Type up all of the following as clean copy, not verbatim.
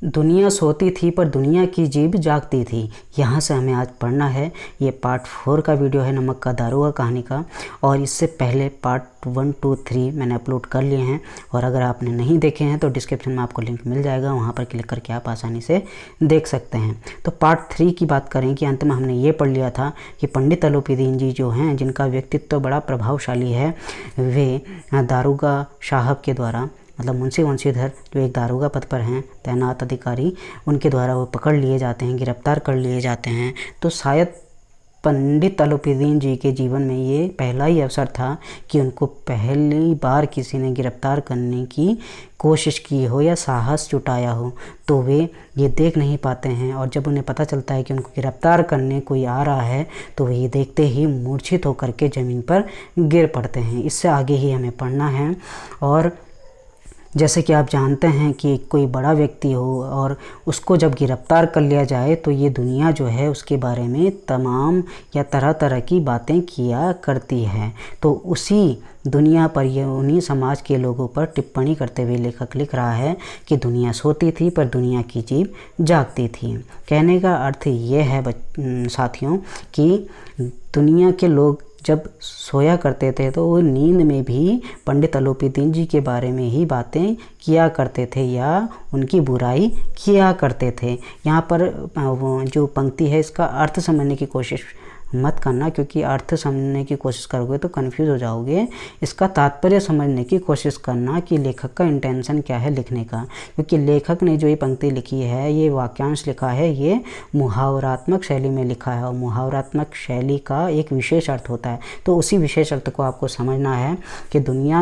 दुनिया सोती थी पर दुनिया की जीभ जागती थी। यहाँ से हमें आज पढ़ना है। ये पार्ट 4 का वीडियो है नमक का दारुआ कहानी का, और इससे पहले पार्ट 1, 2, 3 मैंने अपलोड कर लिए हैं, और अगर आपने नहीं देखे हैं तो डिस्क्रिप्शन में आपको लिंक मिल जाएगा, वहाँ पर क्लिक करके आप आसानी से देख सकते हैं। तो पार्ट 3 की बात करें कि अंत में हमने ये पढ़ लिया था कि पंडित अलोपीदीन जी जो हैं, जिनका व्यक्तित्व बड़ा प्रभावशाली है, वे दारोगा साहब के द्वारा, मतलब मुंशी वंशीधर जो एक दारोगा पद पर हैं तैनात अधिकारी, उनके द्वारा वो पकड़ लिए जाते हैं, गिरफ्तार कर लिए जाते हैं। तो शायद पंडित अलोपीदीन जी के जीवन में ये पहला ही अवसर था कि उनको पहली बार किसी ने गिरफ्तार करने की कोशिश की हो या साहस जुटाया हो। तो वे ये देख नहीं पाते हैं, और जब उन्हें पता चलता है कि उनको गिरफ्तार करने कोई आ रहा है तो वे ये देखते ही मूर्छित होकर के ज़मीन पर गिर पड़ते हैं। इससे आगे ही हमें पढ़ना है। और जैसे कि आप जानते हैं कि कोई बड़ा व्यक्ति हो और उसको जब गिरफ्तार कर लिया जाए तो ये दुनिया जो है उसके बारे में तमाम या तरह तरह की बातें किया करती है। तो उसी दुनिया पर ये उन्हीं समाज के लोगों पर टिप्पणी करते हुए लेखक लिख रहा है कि दुनिया सोती थी पर दुनिया की जीभ जागती थी। कहने का अर्थ ये है साथियों कि दुनिया के लोग जब सोया करते थे तो वो नींद में भी पंडित अलोपीदीन जी के बारे में ही बातें किया करते थे या उनकी बुराई किया करते थे। यहाँ पर जो पंक्ति है इसका अर्थ समझने की कोशिश मत करना, क्योंकि अर्थ समझने की कोशिश करोगे तो कंफ्यूज हो जाओगे। इसका तात्पर्य समझने की कोशिश करना कि लेखक का इंटेंशन क्या है लिखने का, क्योंकि लेखक ने जो ये पंक्ति लिखी है, ये वाक्यांश लिखा है, ये मुहावरात्मक शैली में लिखा है, और मुहावरात्मक शैली का एक विशेष अर्थ होता है। तो उसी विशेष अर्थ को आपको समझना है कि दुनिया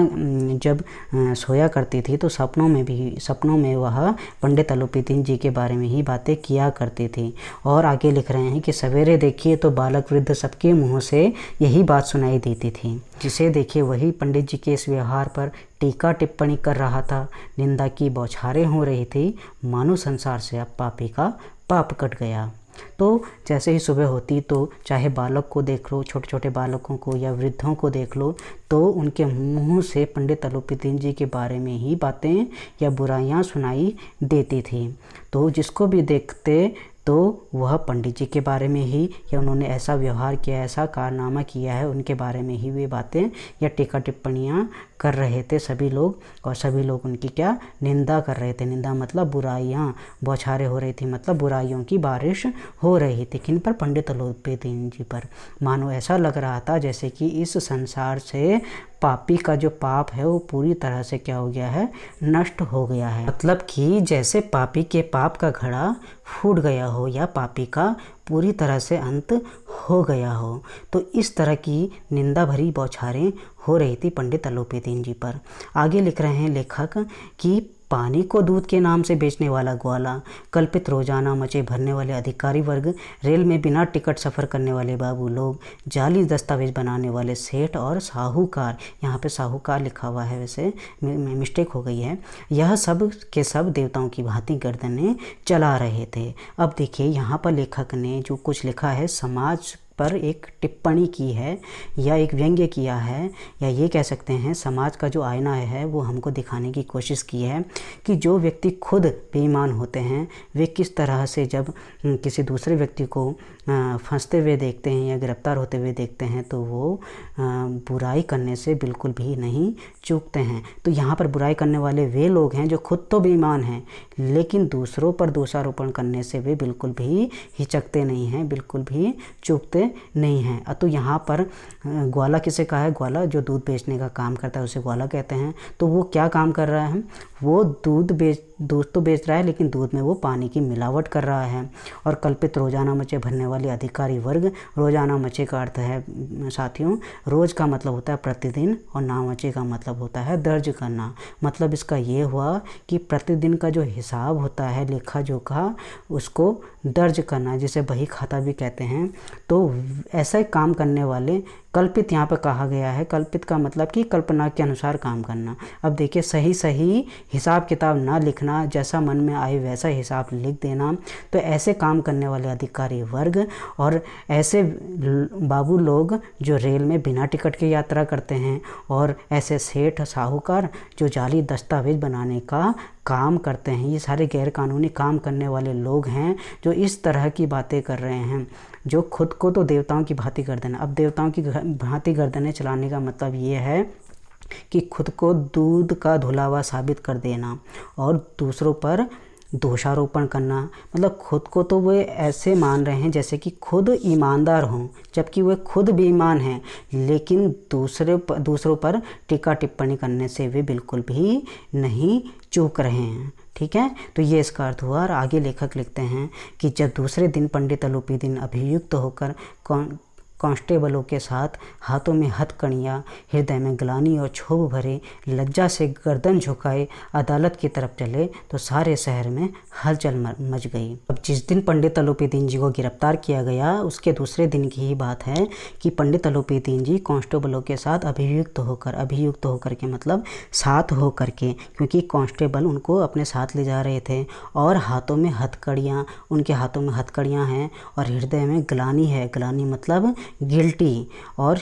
जब सोया करती थी तो सपनों में वह पंडित अलोपीदीन जी के बारे में ही बातें किया करती थी। और आगे लिख रहे हैं कि सवेरे देखिए तो बालक सबके मुंह से यही बात सुनाई देती थी। जिसे देखिए वही पंडित जी के इस व्यवहार पर टीका टिप्पणी कर रहा था। निंदा की बौछारें हो रही थी, मानो संसार से अब पापी का पाप कट गया। तो जैसे ही सुबह होती तो चाहे बालक को देख लो, छोटे छोटे बालकों को या वृद्धों को देख लो, तो उनके मुंह से पंडित अलोपीदीन जी के बारे में ही बातें या बुराइयां सुनाई देती थी। तो जिसको भी देखते तो वह पंडित जी के बारे में ही, या उन्होंने ऐसा व्यवहार किया, ऐसा कारनामा किया है, उनके बारे में ही वे बातें या टीका टिप्पणियाँ कर रहे थे सभी लोग, और सभी लोग उनकी क्या निंदा कर रहे थे। निंदा मतलब बुराइयाँ, बौछारें हो रही थी मतलब बुराइयों की बारिश हो रही थी। किन पर? पंडित अलोपीदीन जी पर। मानो ऐसा लग रहा था जैसे कि इस संसार से पापी का जो पाप है वो पूरी तरह से क्या हो गया है, नष्ट हो गया है। मतलब कि जैसे पापी के पाप का घड़ा फूट गया हो या पापी का पूरी तरह से अंत हो गया हो। तो इस तरह की निंदा भरी बौछारें हो रही थी पंडित अलोपीदीन जी पर। आगे लिख रहे हैं लेखक कि पानी को दूध के नाम से बेचने वाला ग्वाला, कल्पित रोजाना मचे भरने वाले अधिकारी वर्ग, रेल में बिना टिकट सफ़र करने वाले बाबू लोग, जाली दस्तावेज बनाने वाले सेठ और साहूकार, यहाँ पे साहूकार लिखा हुआ है, वैसे मिस्टेक हो गई है, यह सब के सब देवताओं की भांति गर्दनें चला रहे थे। अब देखिए यहाँ पर लेखक ने जो कुछ लिखा है, समाज पर एक टिप्पणी की है या एक व्यंग्य किया है, या ये कह सकते हैं समाज का जो आईना है वो हमको दिखाने की कोशिश की है कि जो व्यक्ति खुद बेईमान होते हैं वे किस तरह से जब किसी दूसरे व्यक्ति को फंसते हुए देखते हैं या गिरफ्तार होते हुए देखते हैं तो वो बुराई करने से बिल्कुल भी नहीं चूकते हैं। तो यहाँ पर बुराई करने वाले वे लोग हैं जो खुद तो बेईमान हैं, लेकिन दूसरों पर दोषारोपण करने से वे बिल्कुल भी हिचकते नहीं हैं, बिल्कुल भी चूकते नहीं हैं। तो यहाँ पर ग्वाला किसे कहा है? ग्वाला जो दूध बेचने का काम करता है उसे ग्वाला कहते हैं। तो वो क्या काम कर रहा है? वो दूध तो बेच रहा है, लेकिन दूध में वो पानी की मिलावट कर रहा है। और कल्पित रोजाना मचे भरने वाले अधिकारी वर्ग, रोजाना मचे का अर्थ है साथियों, रोज का मतलब होता है प्रतिदिन, और ना मचे का मतलब होता है दर्ज करना। मतलब इसका ये हुआ कि प्रतिदिन का जो हिसाब होता है, लेखा जोखा, उसको दर्ज करना, जिसे बही खाता भी कहते हैं। तो ऐसा काम करने वाले कल्पित यहाँ पर कहा गया है। कल्पित का मतलब कि कल्पना के अनुसार काम करना। अब देखिए, सही सही हिसाब किताब ना लिखना, जैसा मन में आए वैसा हिसाब लिख देना। तो ऐसे काम करने वाले अधिकारी वर्ग और ऐसे बाबू लोग जो रेल में बिना टिकट के यात्रा करते हैं, और ऐसे सेठ साहूकार जो जाली दस्तावेज बनाने का काम करते हैं, ये सारे गैरकानूनी काम करने वाले लोग हैं जो इस तरह की बातें कर रहे हैं, जो खुद को तो देवताओं की भांति गर्दन। अब देवताओं की भांति गर्दनें चलाने का मतलब ये है कि खुद को दूध का धुलावा साबित कर देना और दूसरों पर दोषारोपण करना। मतलब खुद को तो वे ऐसे मान रहे हैं जैसे कि खुद ईमानदार हों, जबकि वे खुद बेईमान हैं, लेकिन दूसरों पर टीका टिप्पणी करने से वे बिल्कुल भी नहीं चूक रहे हैं। ठीक है, तो ये इसका अर्थ हुआ। और आगे लेखक लिखते हैं कि जब दूसरे दिन पंडित अलूपीदीन अभियुक्त होकर कांस्टेबलों के साथ हाथों में हथकड़ियाँ, हृदय में ग्लानि और क्षोभ भरे, लज्जा से गर्दन झुकाए अदालत की तरफ चले तो सारे शहर में हलचल मच गई। अब जिस दिन पंडित अलूपीदीन जी को गिरफ्तार किया गया, उसके दूसरे दिन की ही बात है कि पंडित अलूपीदीन जी कांस्टेबलों के साथ अभियुक्त होकर के मतलब साथ होकर के, क्योंकि कांस्टेबल उनको अपने साथ ले जा रहे थे, और हाथों में हथकड़ियाँ, उनके हाथों में हथकड़ियाँ हैं, और हृदय में ग्लानि है। ग्लानि मतलब गिल्टी, और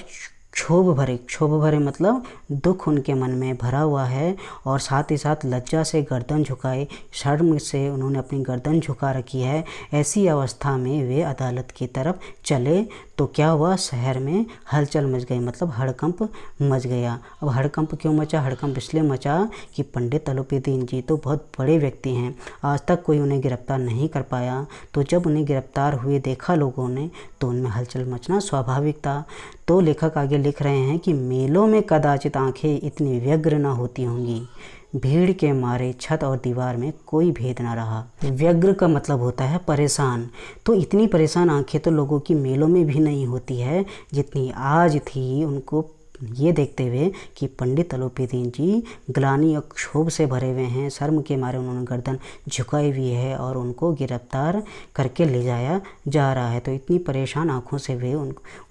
क्षोभ भरे मतलब दुख उनके मन में भरा हुआ है, और साथ ही साथ लज्जा से गर्दन झुकाए, शर्म से उन्होंने अपनी गर्दन झुका रखी है। ऐसी अवस्था में वे अदालत की तरफ चले तो क्या हुआ, शहर में हलचल मच गई, मतलब हड़कंप मच गया। अब हड़कंप क्यों मचा? हड़कंप इसलिए मचा कि पंडित अलूपीदीन जी तो बहुत बड़े व्यक्ति हैं, आज तक कोई उन्हें गिरफ्तार नहीं कर पाया, तो जब उन्हें गिरफ्तार हुए देखा लोगों ने तो उनमें हलचल मचना स्वाभाविक था। तो लेखक आगे लिख रहे हैं कि मेलों में कदाचित आंखें इतनी व्यग्र न होती होंगी, भीड़ के मारे छत और दीवार में कोई भेद न रहा। व्यग्र का मतलब होता है परेशान, तो इतनी परेशान आंखें तो लोगों की मेलों में भी नहीं होती है जितनी आज थी। उनको ये देखते हुए कि पंडित अलूपीदीन जी ग्लानि और क्षोभ से भरे हुए हैं, शर्म के मारे उन्होंने गर्दन झुकाई हुई है और उनको गिरफ्तार करके ले जाया जा रहा है। तो इतनी परेशान आंखों से वे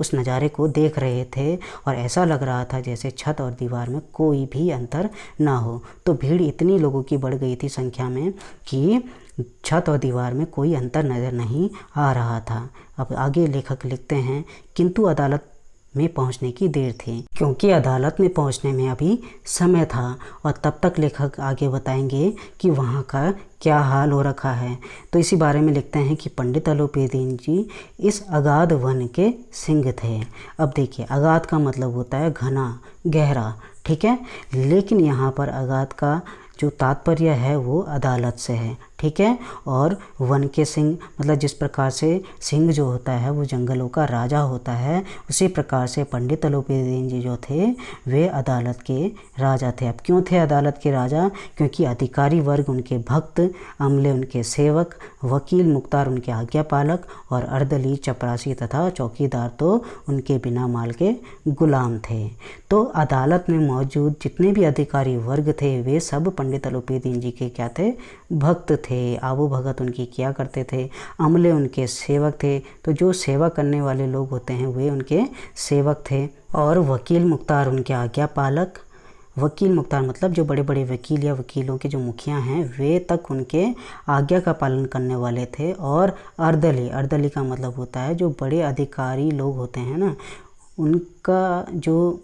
उस नज़ारे को देख रहे थे, और ऐसा लग रहा था जैसे छत और दीवार में कोई भी अंतर ना हो। तो भीड़ इतनी लोगों की बढ़ गई थी संख्या में कि छत और दीवार में कोई अंतर नज़र नहीं आ रहा था। अब आगे लेखक लिखते हैं, किंतु अदालत में पहुंचने की देर थी, क्योंकि अदालत में पहुंचने में अभी समय था, और तब तक लेखक आगे बताएंगे कि वहां का क्या हाल हो रखा है। तो इसी बारे में लिखते हैं कि पंडित अलूपीदीन जी इस अगाध वन के सिंह थे। अब देखिए, अगाध का मतलब होता है घना, गहरा, ठीक है, लेकिन यहाँ पर अगाध का जो तात्पर्य है वो अदालत से है, ठीक है। और वन के सिंह मतलब जिस प्रकार से सिंह जो होता है वो जंगलों का राजा होता है, उसी प्रकार से पंडित अलूपीदीन जी जो थे वे अदालत के राजा थे। अब क्यों थे अदालत के राजा? क्योंकि अधिकारी वर्ग उनके भक्त, अमले उनके सेवक, वकील मुख्तार उनके आज्ञापालक, और अर्दली, चपरासी तथा चौकीदार तो उनके बिना माल के गुलाम थे। तो अदालत में मौजूद जितने भी अधिकारी वर्ग थे वे सब पंडित अलूपीदीन जी के क्या थे? भक्त थे, आवो भगत उनकी किया करते थे। अमले उनके सेवक थे, तो जो सेवा करने वाले लोग होते हैं वे उनके सेवक थे। और वकील मुख्तार उनके आज्ञापालक, वकील मुख्तार मतलब जो बड़े बड़े वकील या वकीलों के जो मुखिया हैं वे तक उनके आज्ञा का पालन करने वाले थे। और अर्दली, अर्दली का मतलब होता है जो बड़े अधिकारी लोग होते हैं ना, उनका जो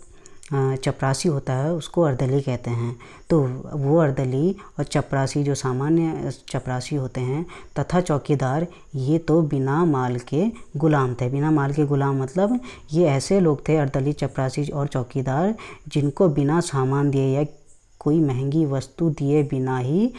चपरासी होता है उसको अर्दली कहते हैं। तो वो अर्दली और चपरासी जो सामान्य चपरासी होते हैं तथा चौकीदार, ये तो बिना माल के गुलाम थे। बिना माल के गुलाम मतलब ये ऐसे लोग थे, अर्दली, चपरासी और चौकीदार, जिनको बिना सामान दिए या कोई महंगी वस्तु दिए बिना ही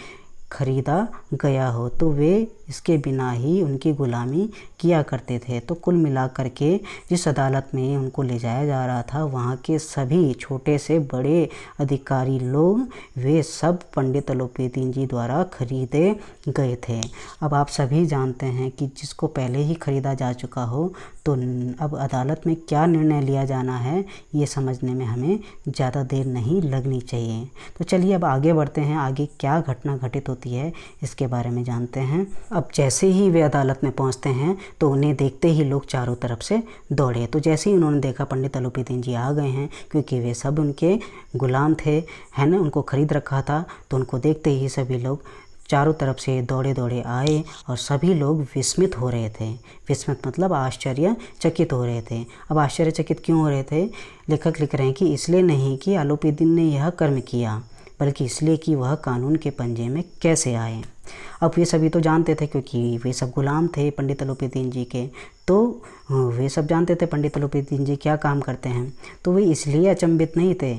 खरीदा गया हो, तो वे इसके बिना ही उनकी गुलामी किया करते थे। तो कुल मिलाकर के जिस अदालत में उनको ले जाया जा रहा था वहाँ के सभी छोटे से बड़े अधिकारी लोग वे सब पंडित अलूपीदीन जी द्वारा खरीदे गए थे। अब आप सभी जानते हैं कि जिसको पहले ही खरीदा जा चुका हो तो अब अदालत में क्या निर्णय लिया जाना है ये समझने में हमें ज़्यादा देर नहीं लगनी चाहिए। तो चलिए अब आगे बढ़ते हैं, आगे क्या घटना घटित होती है इसके बारे में जानते हैं। अब जैसे ही वे अदालत में पहुंचते हैं तो उन्हें देखते ही लोग चारों तरफ से दौड़े। तो जैसे ही उन्होंने देखा पंडित अलूपीदीन जी आ गए हैं, क्योंकि वे सब उनके गुलाम थे, है ना, उनको खरीद रखा था, तो उनको देखते ही सभी लोग चारों तरफ से दौड़े दौड़े आए और सभी लोग विस्मित हो रहे थे। विस्मित मतलब आश्चर्यचकित हो रहे थे। अब आश्चर्यचकित क्यों हो रहे थे? लेखक लिख रहे हैं कि इसलिए नहीं कि अलूपीदीन ने यह कर्म किया, बल्कि इसलिए कि वह कानून के पंजे में कैसे आए। अब ये सभी तो जानते थे, क्योंकि वे सब गुलाम थे पंडित अलूपीदीन जी के, तो वे सब जानते थे पंडित अलूपीदीन जी क्या काम करते हैं। तो वे इसलिए अचंभित नहीं थे,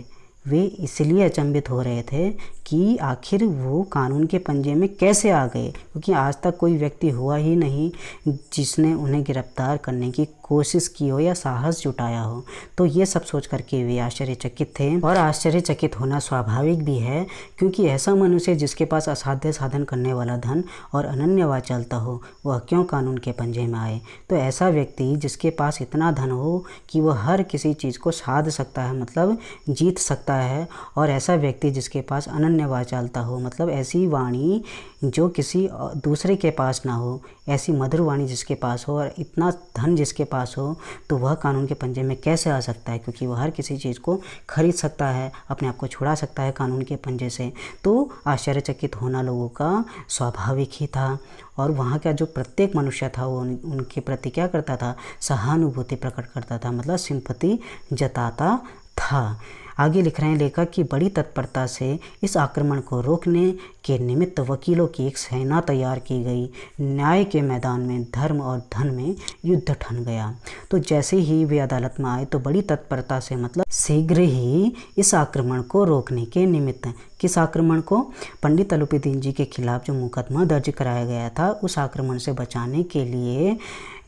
वे इसलिए अचंभित हो रहे थे कि आखिर वो कानून के पंजे में कैसे आ गए, क्योंकि आज तक कोई व्यक्ति हुआ ही नहीं जिसने उन्हें गिरफ्तार करने की कोशिश की हो या साहस जुटाया हो। तो ये सब सोच करके वे आश्चर्यचकित थे, और आश्चर्यचकित होना स्वाभाविक भी है, क्योंकि ऐसा मनुष्य जिसके पास असाध्य साधन करने वाला धन और अनन्य चलता हो, वह क्यों कानून के पंजे में आए। तो ऐसा व्यक्ति जिसके पास इतना धन हो कि वह हर किसी चीज़ को साध सकता है, मतलब जीत सकता है, और ऐसा व्यक्ति जिसके पास अनन्य वाचालता हो, मतलब ऐसी वाणी जो किसी दूसरे के पास ना हो, ऐसी मधुर वाणी जिसके पास हो और इतना धन जिसके पास हो, तो वह कानून के पंजे में कैसे आ सकता है, क्योंकि वह हर किसी चीज़ को खरीद सकता है, अपने आप को छुड़ा सकता है कानून के पंजे से। तो आश्चर्यचकित होना लोगों का स्वाभाविक ही था, और वहाँ का जो प्रत्येक मनुष्य था वो उनके प्रति क्या करता था? सहानुभूति प्रकट करता था, मतलब सिंपैथी जताता था। आगे लिख रहे हैं लेखक कि बड़ी तत्परता से इस आक्रमण को रोकने के निमित्त वकीलों की एक सेना तैयार की गई। न्याय के मैदान में धर्म और धन में युद्ध ठन गया। तो जैसे ही वे अदालत में आए तो बड़ी तत्परता से, मतलब शीघ्र ही, इस आक्रमण को रोकने के निमित्त, किस आक्रमण को? पंडित अलूपीदीन जी के खिलाफ जो मुकदमा दर्ज कराया गया था, उस आक्रमण से बचाने के लिए,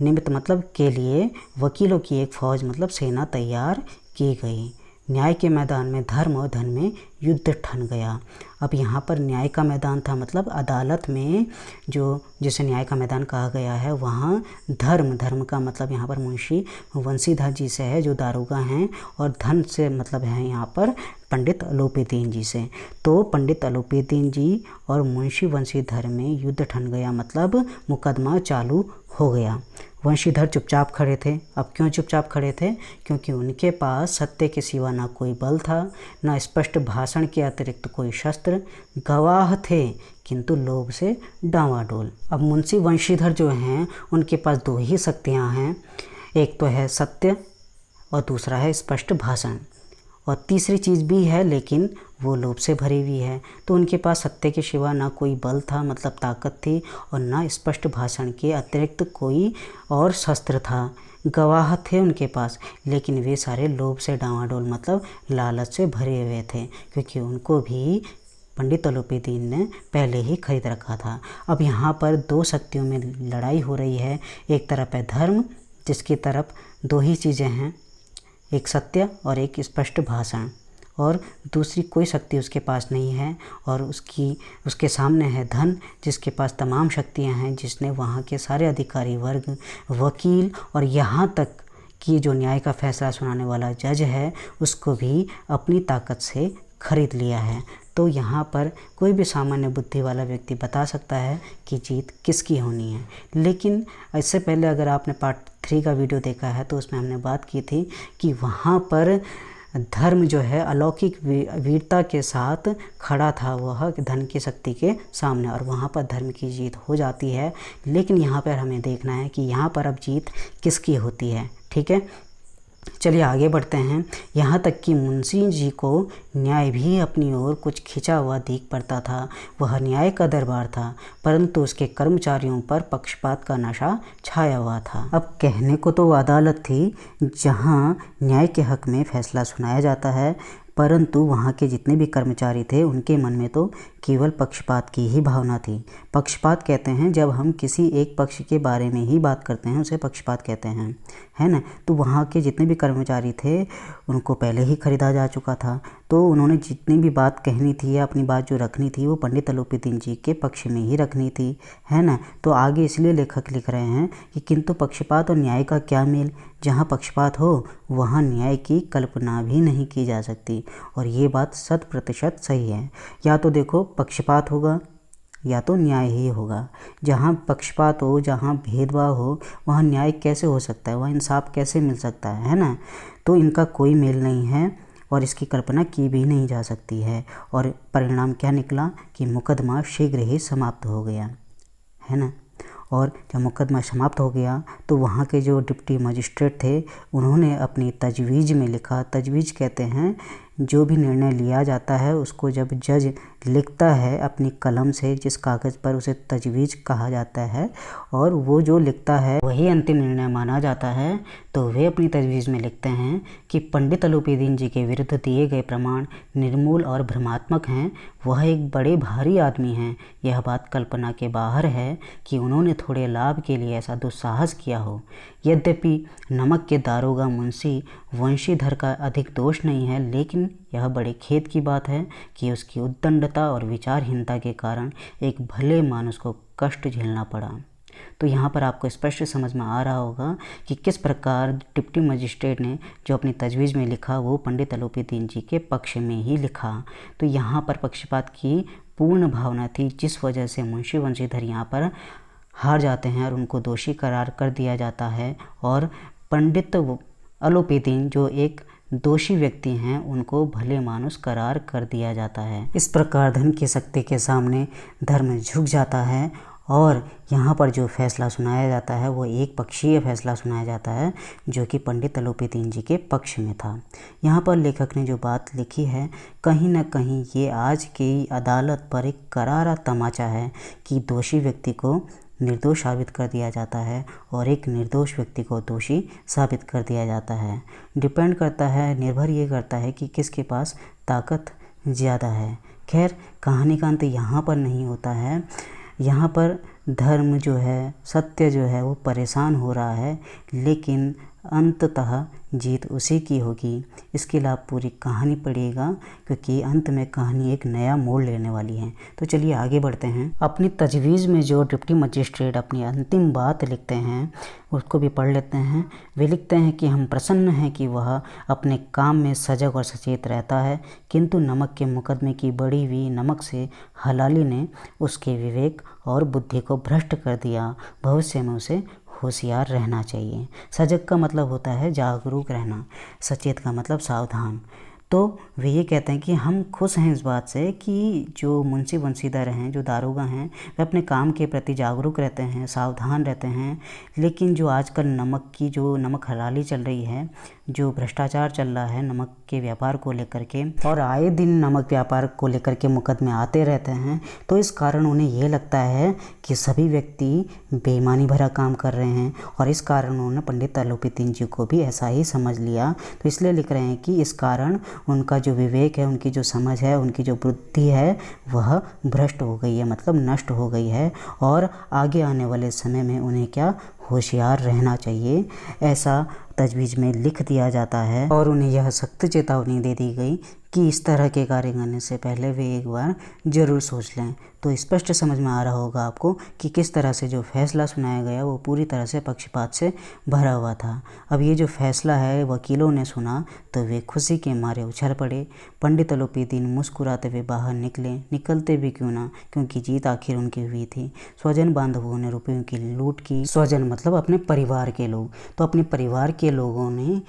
निमित्त मतलब के लिए, वकीलों की एक फौज मतलब सेना तैयार की गई। न्याय के मैदान में धर्म और धन में युद्ध ठन गया। अब यहाँ पर न्याय का मैदान था, मतलब अदालत में जो जिसे न्याय का मैदान कहा गया है, वहाँ धर्म का मतलब यहाँ पर मुंशी वंशीधर जी से है जो दारोगा हैं, और धन से मतलब है यहाँ पर पंडित अलूपीदीन जी से। तो पंडित अलूपीदीन जी और मुंशी वंशीधर में युद्ध ठन गया, मतलब मुकदमा चालू हो गया। वंशीधर चुपचाप खड़े थे। अब क्यों चुपचाप खड़े थे? क्योंकि उनके पास सत्य के सिवा ना कोई बल था, ना स्पष्ट भाषण के अतिरिक्त कोई शस्त्र। गवाह थे किंतु लोभ से डांवाडोल। अब मुंशी वंशीधर जो हैं उनके पास दो ही शक्तियाँ हैं, एक तो है सत्य और दूसरा है स्पष्ट भाषण, और तीसरी चीज़ भी है लेकिन वो लोभ से भरी हुई है। तो उनके पास सत्य के सिवा ना कोई बल था, मतलब ताकत थी, और ना स्पष्ट भाषण के अतिरिक्त कोई और शस्त्र था। गवाह थे उनके पास, लेकिन वे सारे लोभ से डांवाडोल, मतलब लालच से भरे हुए थे, क्योंकि उनको भी पंडित अलूपीदीन ने पहले ही खरीद रखा था। अब यहाँ पर दो शक्तियों में लड़ाई हो रही है। एक तरफ है धर्म, जिसकी तरफ दो ही चीज़ें हैं, एक सत्य और एक स्पष्ट भाषण, और दूसरी कोई शक्ति उसके पास नहीं है। और उसके सामने है धन, जिसके पास तमाम शक्तियां हैं, जिसने वहाँ के सारे अधिकारी वर्ग, वकील और यहाँ तक कि जो न्याय का फैसला सुनाने वाला जज है, उसको भी अपनी ताकत से खरीद लिया है। तो यहाँ पर कोई भी सामान्य बुद्धि वाला व्यक्ति बता सकता है कि जीत किसकी होनी है। लेकिन इससे पहले अगर आपने पार्ट 3 का वीडियो देखा है तो उसमें हमने बात की थी कि वहाँ पर धर्म जो है अलौकिक वीरता के साथ खड़ा था, वह धन की शक्ति के सामने, और वहाँ पर धर्म की जीत हो जाती है। लेकिन यहाँ पर हमें देखना है कि यहाँ पर अब जीत किसकी होती है। ठीक है, चलिए आगे बढ़ते हैं। यहाँ तक कि मुंशी जी को न्याय भी अपनी ओर कुछ खिंचा हुआ दिख पड़ता था। वह न्याय का दरबार था, परंतु उसके कर्मचारियों पर पक्षपात का नशा छाया हुआ था। अब कहने को तो अदालत थी जहाँ न्याय के हक में फैसला सुनाया जाता है, परंतु वहाँ के जितने भी कर्मचारी थे उनके मन में तो केवल पक्षपात की ही भावना थी। पक्षपात कहते हैं जब हम किसी एक पक्ष के बारे में ही बात करते हैं, उसे पक्षपात कहते हैं, है ना। तो वहाँ के जितने भी कर्मचारी थे उनको पहले ही खरीदा जा चुका था, तो उन्होंने जितनी भी बात कहनी थी या अपनी बात जो रखनी थी वो पंडित अलोपीदीन जी के पक्ष में ही रखनी थी, है ना। तो आगे इसलिए लेखक लिख रहे हैं कि किंतु पक्षपात और न्याय का क्या मेल, जहाँ पक्षपात हो वहाँ न्याय की कल्पना भी नहीं की जा सकती। और ये बात 100% सही है। या तो देखो पक्षपात होगा या तो न्याय ही होगा। जहाँ पक्षपात हो, जहाँ भेदभाव हो, वहाँ न्याय कैसे हो सकता है, वहाँ इंसाफ कैसे मिल सकता है ना। तो इनका कोई मेल नहीं है और इसकी कल्पना की भी नहीं जा सकती है। और परिणाम क्या निकला कि मुकदमा शीघ्र ही समाप्त हो गया, है ना। और जब मुकदमा समाप्त हो गया तो वहाँ के जो डिप्टी मजिस्ट्रेट थे उन्होंने अपनी तजवीज़ में लिखा, तजवीज़ कहते हैं जो भी निर्णय लिया जाता है उसको जब जज लिखता है अपनी कलम से, जिस कागज़ पर, उसे तजवीज़ कहा जाता है। और वो जो लिखता है वही अंतिम निर्णय माना जाता है। तो वे अपनी तजवीज़ में लिखते हैं कि पंडित अलोपीदीन जी के विरुद्ध दिए गए प्रमाण निर्मूल और भ्रमात्मक हैं। वह एक बड़े भारी आदमी हैं। यह बात कल्पना के बाहर है कि उन्होंने थोड़े लाभ के लिए ऐसा दुस्साहस किया हो। यद्यपि नमक के दारोगा मुंशी वंशीधर का अधिक दोष नहीं है, लेकिन यह बड़े खेद की बात है कि उसकी उद्दंडता और विचारहीनता के कारण एक भले मानुष को कष्ट झेलना पड़ा। तो यहाँ पर आपको स्पष्ट समझ में आ रहा होगा कि किस प्रकार डिप्टी मजिस्ट्रेट ने जो अपनी तजवीज़ में लिखा वो पंडित अलोपीदीन जी के पक्ष में ही लिखा। तो यहाँ पर पक्षपात की पूर्ण भावना थी, जिस वजह से मुंशी वंशीधर यहाँ पर हार जाते हैं और उनको दोषी करार कर दिया जाता है। और पंडित अलोपीदीन जो एक दोषी व्यक्ति हैं उनको भले मानुस करार कर दिया जाता है। इस प्रकार धन की शक्ति के सामने धर्म झुक जाता है और यहाँ पर जो फैसला सुनाया जाता है वो एक पक्षीय फैसला सुनाया जाता है जो कि पंडित अलोपीदीन जी के पक्ष में था। यहाँ पर लेखक ने जो बात लिखी है कहीं ना कहीं ये आज की अदालत पर एक करारा तमाचा है कि दोषी व्यक्ति को निर्दोष साबित कर दिया जाता है और एक निर्दोष व्यक्ति को दोषी साबित कर दिया जाता है। डिपेंड करता है, निर्भर ये करता है कि किसके पास ताकत ज़्यादा है। खैर, कहानी का अंत यहाँ पर नहीं होता है। यहाँ पर धर्म जो है, सत्य जो है वो परेशान हो रहा है, लेकिन अंततः जीत उसी की होगी। इसके लिए आप पूरी कहानी पढ़िएगा क्योंकि अंत में कहानी एक नया मोड़ लेने वाली है। तो चलिए आगे बढ़ते हैं। अपनी तजवीज़ में जो डिप्टी मजिस्ट्रेट अपनी अंतिम बात लिखते हैं उसको भी पढ़ लेते हैं। वे लिखते हैं कि हम प्रसन्न हैं कि वह अपने काम में सजग और सचेत रहता है, किंतु नमक के मुकदमे की बढ़ी हुई नमक से हलाली ने उसके विवेक और बुद्धि को भ्रष्ट कर दिया। भविष्य में उसे होशियार रहना चाहिए। सजग का मतलब होता है जागरूक रहना, सचेत का मतलब सावधान। तो वे ये कहते हैं कि हम खुश हैं इस बात से कि जो मुंशी वंशीधर हैं, जो दारोगा हैं, वे अपने काम के प्रति जागरूक रहते हैं, सावधान रहते हैं। लेकिन जो आजकल नमक हलाली चल रही है, जो भ्रष्टाचार चल रहा है नमक के व्यापार को लेकर के, और आए दिन नमक व्यापार को लेकर के मुकदमे आते रहते हैं, तो इस कारण उन्हें ये लगता है कि सभी व्यक्ति बेईमानी भरा काम कर रहे हैं और इस कारण उन्होंने पंडित अलोपीदीन जी को भी ऐसा ही समझ लिया। तो इसलिए लिख रहे हैं कि इस कारण उनका जो विवेक है, उनकी जो समझ है, उनकी जो बुद्धि है वह भ्रष्ट हो गई है, मतलब नष्ट हो गई है और आगे आने वाले समय में उन्हें क्या होशियार रहना चाहिए, ऐसा तजवीज़ में लिख दिया जाता है। और उन्हें यह सख्त चेतावनी दे दी गई कि इस तरह के कार्य करने से पहले वे एक बार ज़रूर सोच लें। तो स्पष्ट समझ में आ रहा होगा आपको कि किस तरह से जो फैसला सुनाया गया वो पूरी तरह से पक्षपात से भरा हुआ था। अब ये जो फैसला है वकीलों ने सुना तो वे खुशी के मारे उछल पड़े। पंडित अलोपीदीन मुस्कुराते हुए बाहर निकलते भी क्यों ना, क्योंकि जीत आखिर उनकी हुई थी। स्वजन बांधवों ने रुपयों की लूट की। स्वजन मतलब अपने परिवार के लोग। तो अपने परिवार के लोगों ने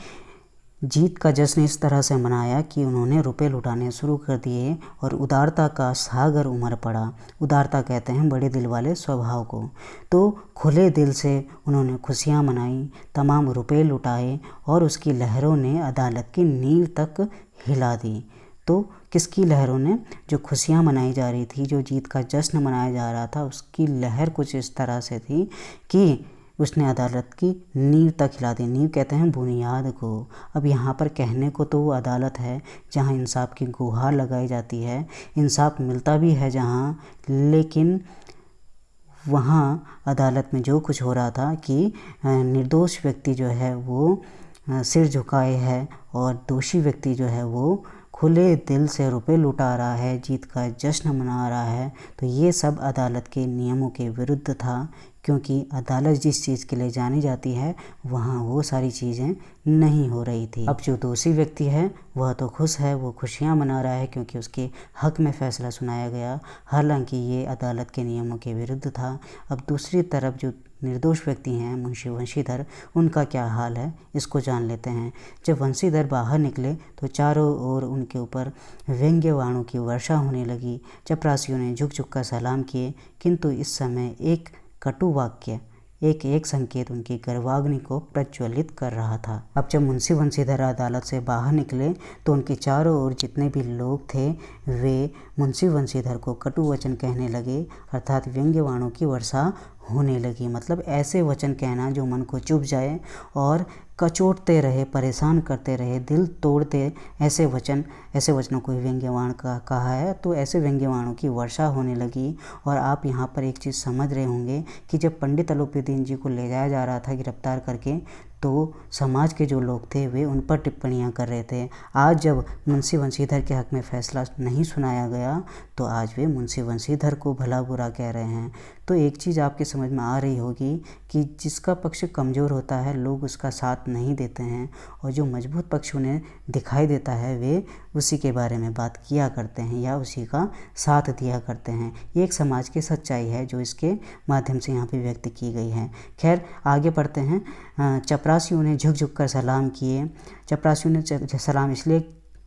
जीत का जश्न इस तरह से मनाया कि उन्होंने रुपए लुटाने शुरू कर दिए और उदारता का सागर उमड़ पड़ा। उदारता कहते हैं बड़े दिल वाले स्वभाव को। तो खुले दिल से उन्होंने खुशियां मनाई, तमाम रुपए लुटाए और उसकी लहरों ने अदालत की नींव तक हिला दी। तो किसकी लहरों ने? जो खुशियां मनाई जा रही थी, जो जीत का जश्न मनाया जा रहा था, उसकी लहर कुछ इस तरह से थी कि उसने अदालत की नींव तक हिला दी। नींव कहते हैं बुनियाद को। अब यहाँ पर कहने को तो वो अदालत है जहाँ इंसाफ की गुहार लगाई जाती है, इंसाफ मिलता भी है जहाँ, लेकिन वहाँ अदालत में जो कुछ हो रहा था कि निर्दोष व्यक्ति जो है वो सिर झुकाए है और दोषी व्यक्ति जो है वो खुले दिल से रुपए लुटा रहा है, जीत का जश्न मना रहा है। तो ये सब अदालत के नियमों के विरुद्ध था, क्योंकि अदालत जिस चीज़ के लिए जानी जाती है वहाँ वो सारी चीज़ें नहीं हो रही थी। अब जो दोषी व्यक्ति है वह तो खुश है, वो खुशियाँ मना रहा है क्योंकि उसके हक में फ़ैसला सुनाया गया, हालांकि ये अदालत के नियमों के विरुद्ध था। अब दूसरी तरफ जो निर्दोष व्यक्ति हैं मुंशी वंशीधर, उनका क्या हाल है इसको जान लेते हैं। जब वंशीधर बाहर निकले तो चारों ओर उनके ऊपर व्यंग्यवाणों की वर्षा होने लगी। चपरासियों ने झुक झुक कर सलाम किए, किंतु इस समय एक कटु वाक्य, एक संकेत उनकी गर्वाग्नि को प्रज्वलित कर रहा था। अब जब मुंशी वंशीधर अदालत से बाहर निकले तो उनके चारों ओर जितने भी लोग थे वे मुंशी वंशीधर को कटु वचन कहने लगे, अर्थात व्यंग्यवाणों की वर्षा होने लगी। मतलब ऐसे वचन कहना जो मन को चुभ जाए और कचोटते रहे, परेशान करते रहे, दिल तोड़ते, ऐसे वचनों को व्यंग्यवाण का कहा है। तो ऐसे व्यंग्यवाणों की वर्षा होने लगी। और आप यहाँ पर एक चीज़ समझ रहे होंगे कि जब पंडित आलोपीदीन जी को ले जाया जा रहा था गिरफ्तार करके, तो समाज के जो लोग थे वे उन पर टिप्पणियां कर रहे थे। आज जब मुंशी वंशीधर के हक में फ़ैसला नहीं सुनाया गया तो आज वे मुंशी वंशीधर को भला बुरा कह रहे हैं। तो एक चीज़ आपकी समझ में आ रही होगी कि जिसका पक्ष कमज़ोर होता है लोग उसका साथ नहीं देते हैं, और जो मजबूत पक्ष उन्हें दिखाई देता है वे उसी के बारे में बात किया करते हैं या उसी का साथ दिया करते हैं। ये एक समाज की सच्चाई है जो इसके माध्यम से यहाँ पे व्यक्त की गई है। खैर आगे बढ़ते हैं। चपरासियों ने झुक झुक कर सलाम किए। चपरासियों ने सलाम इसलिए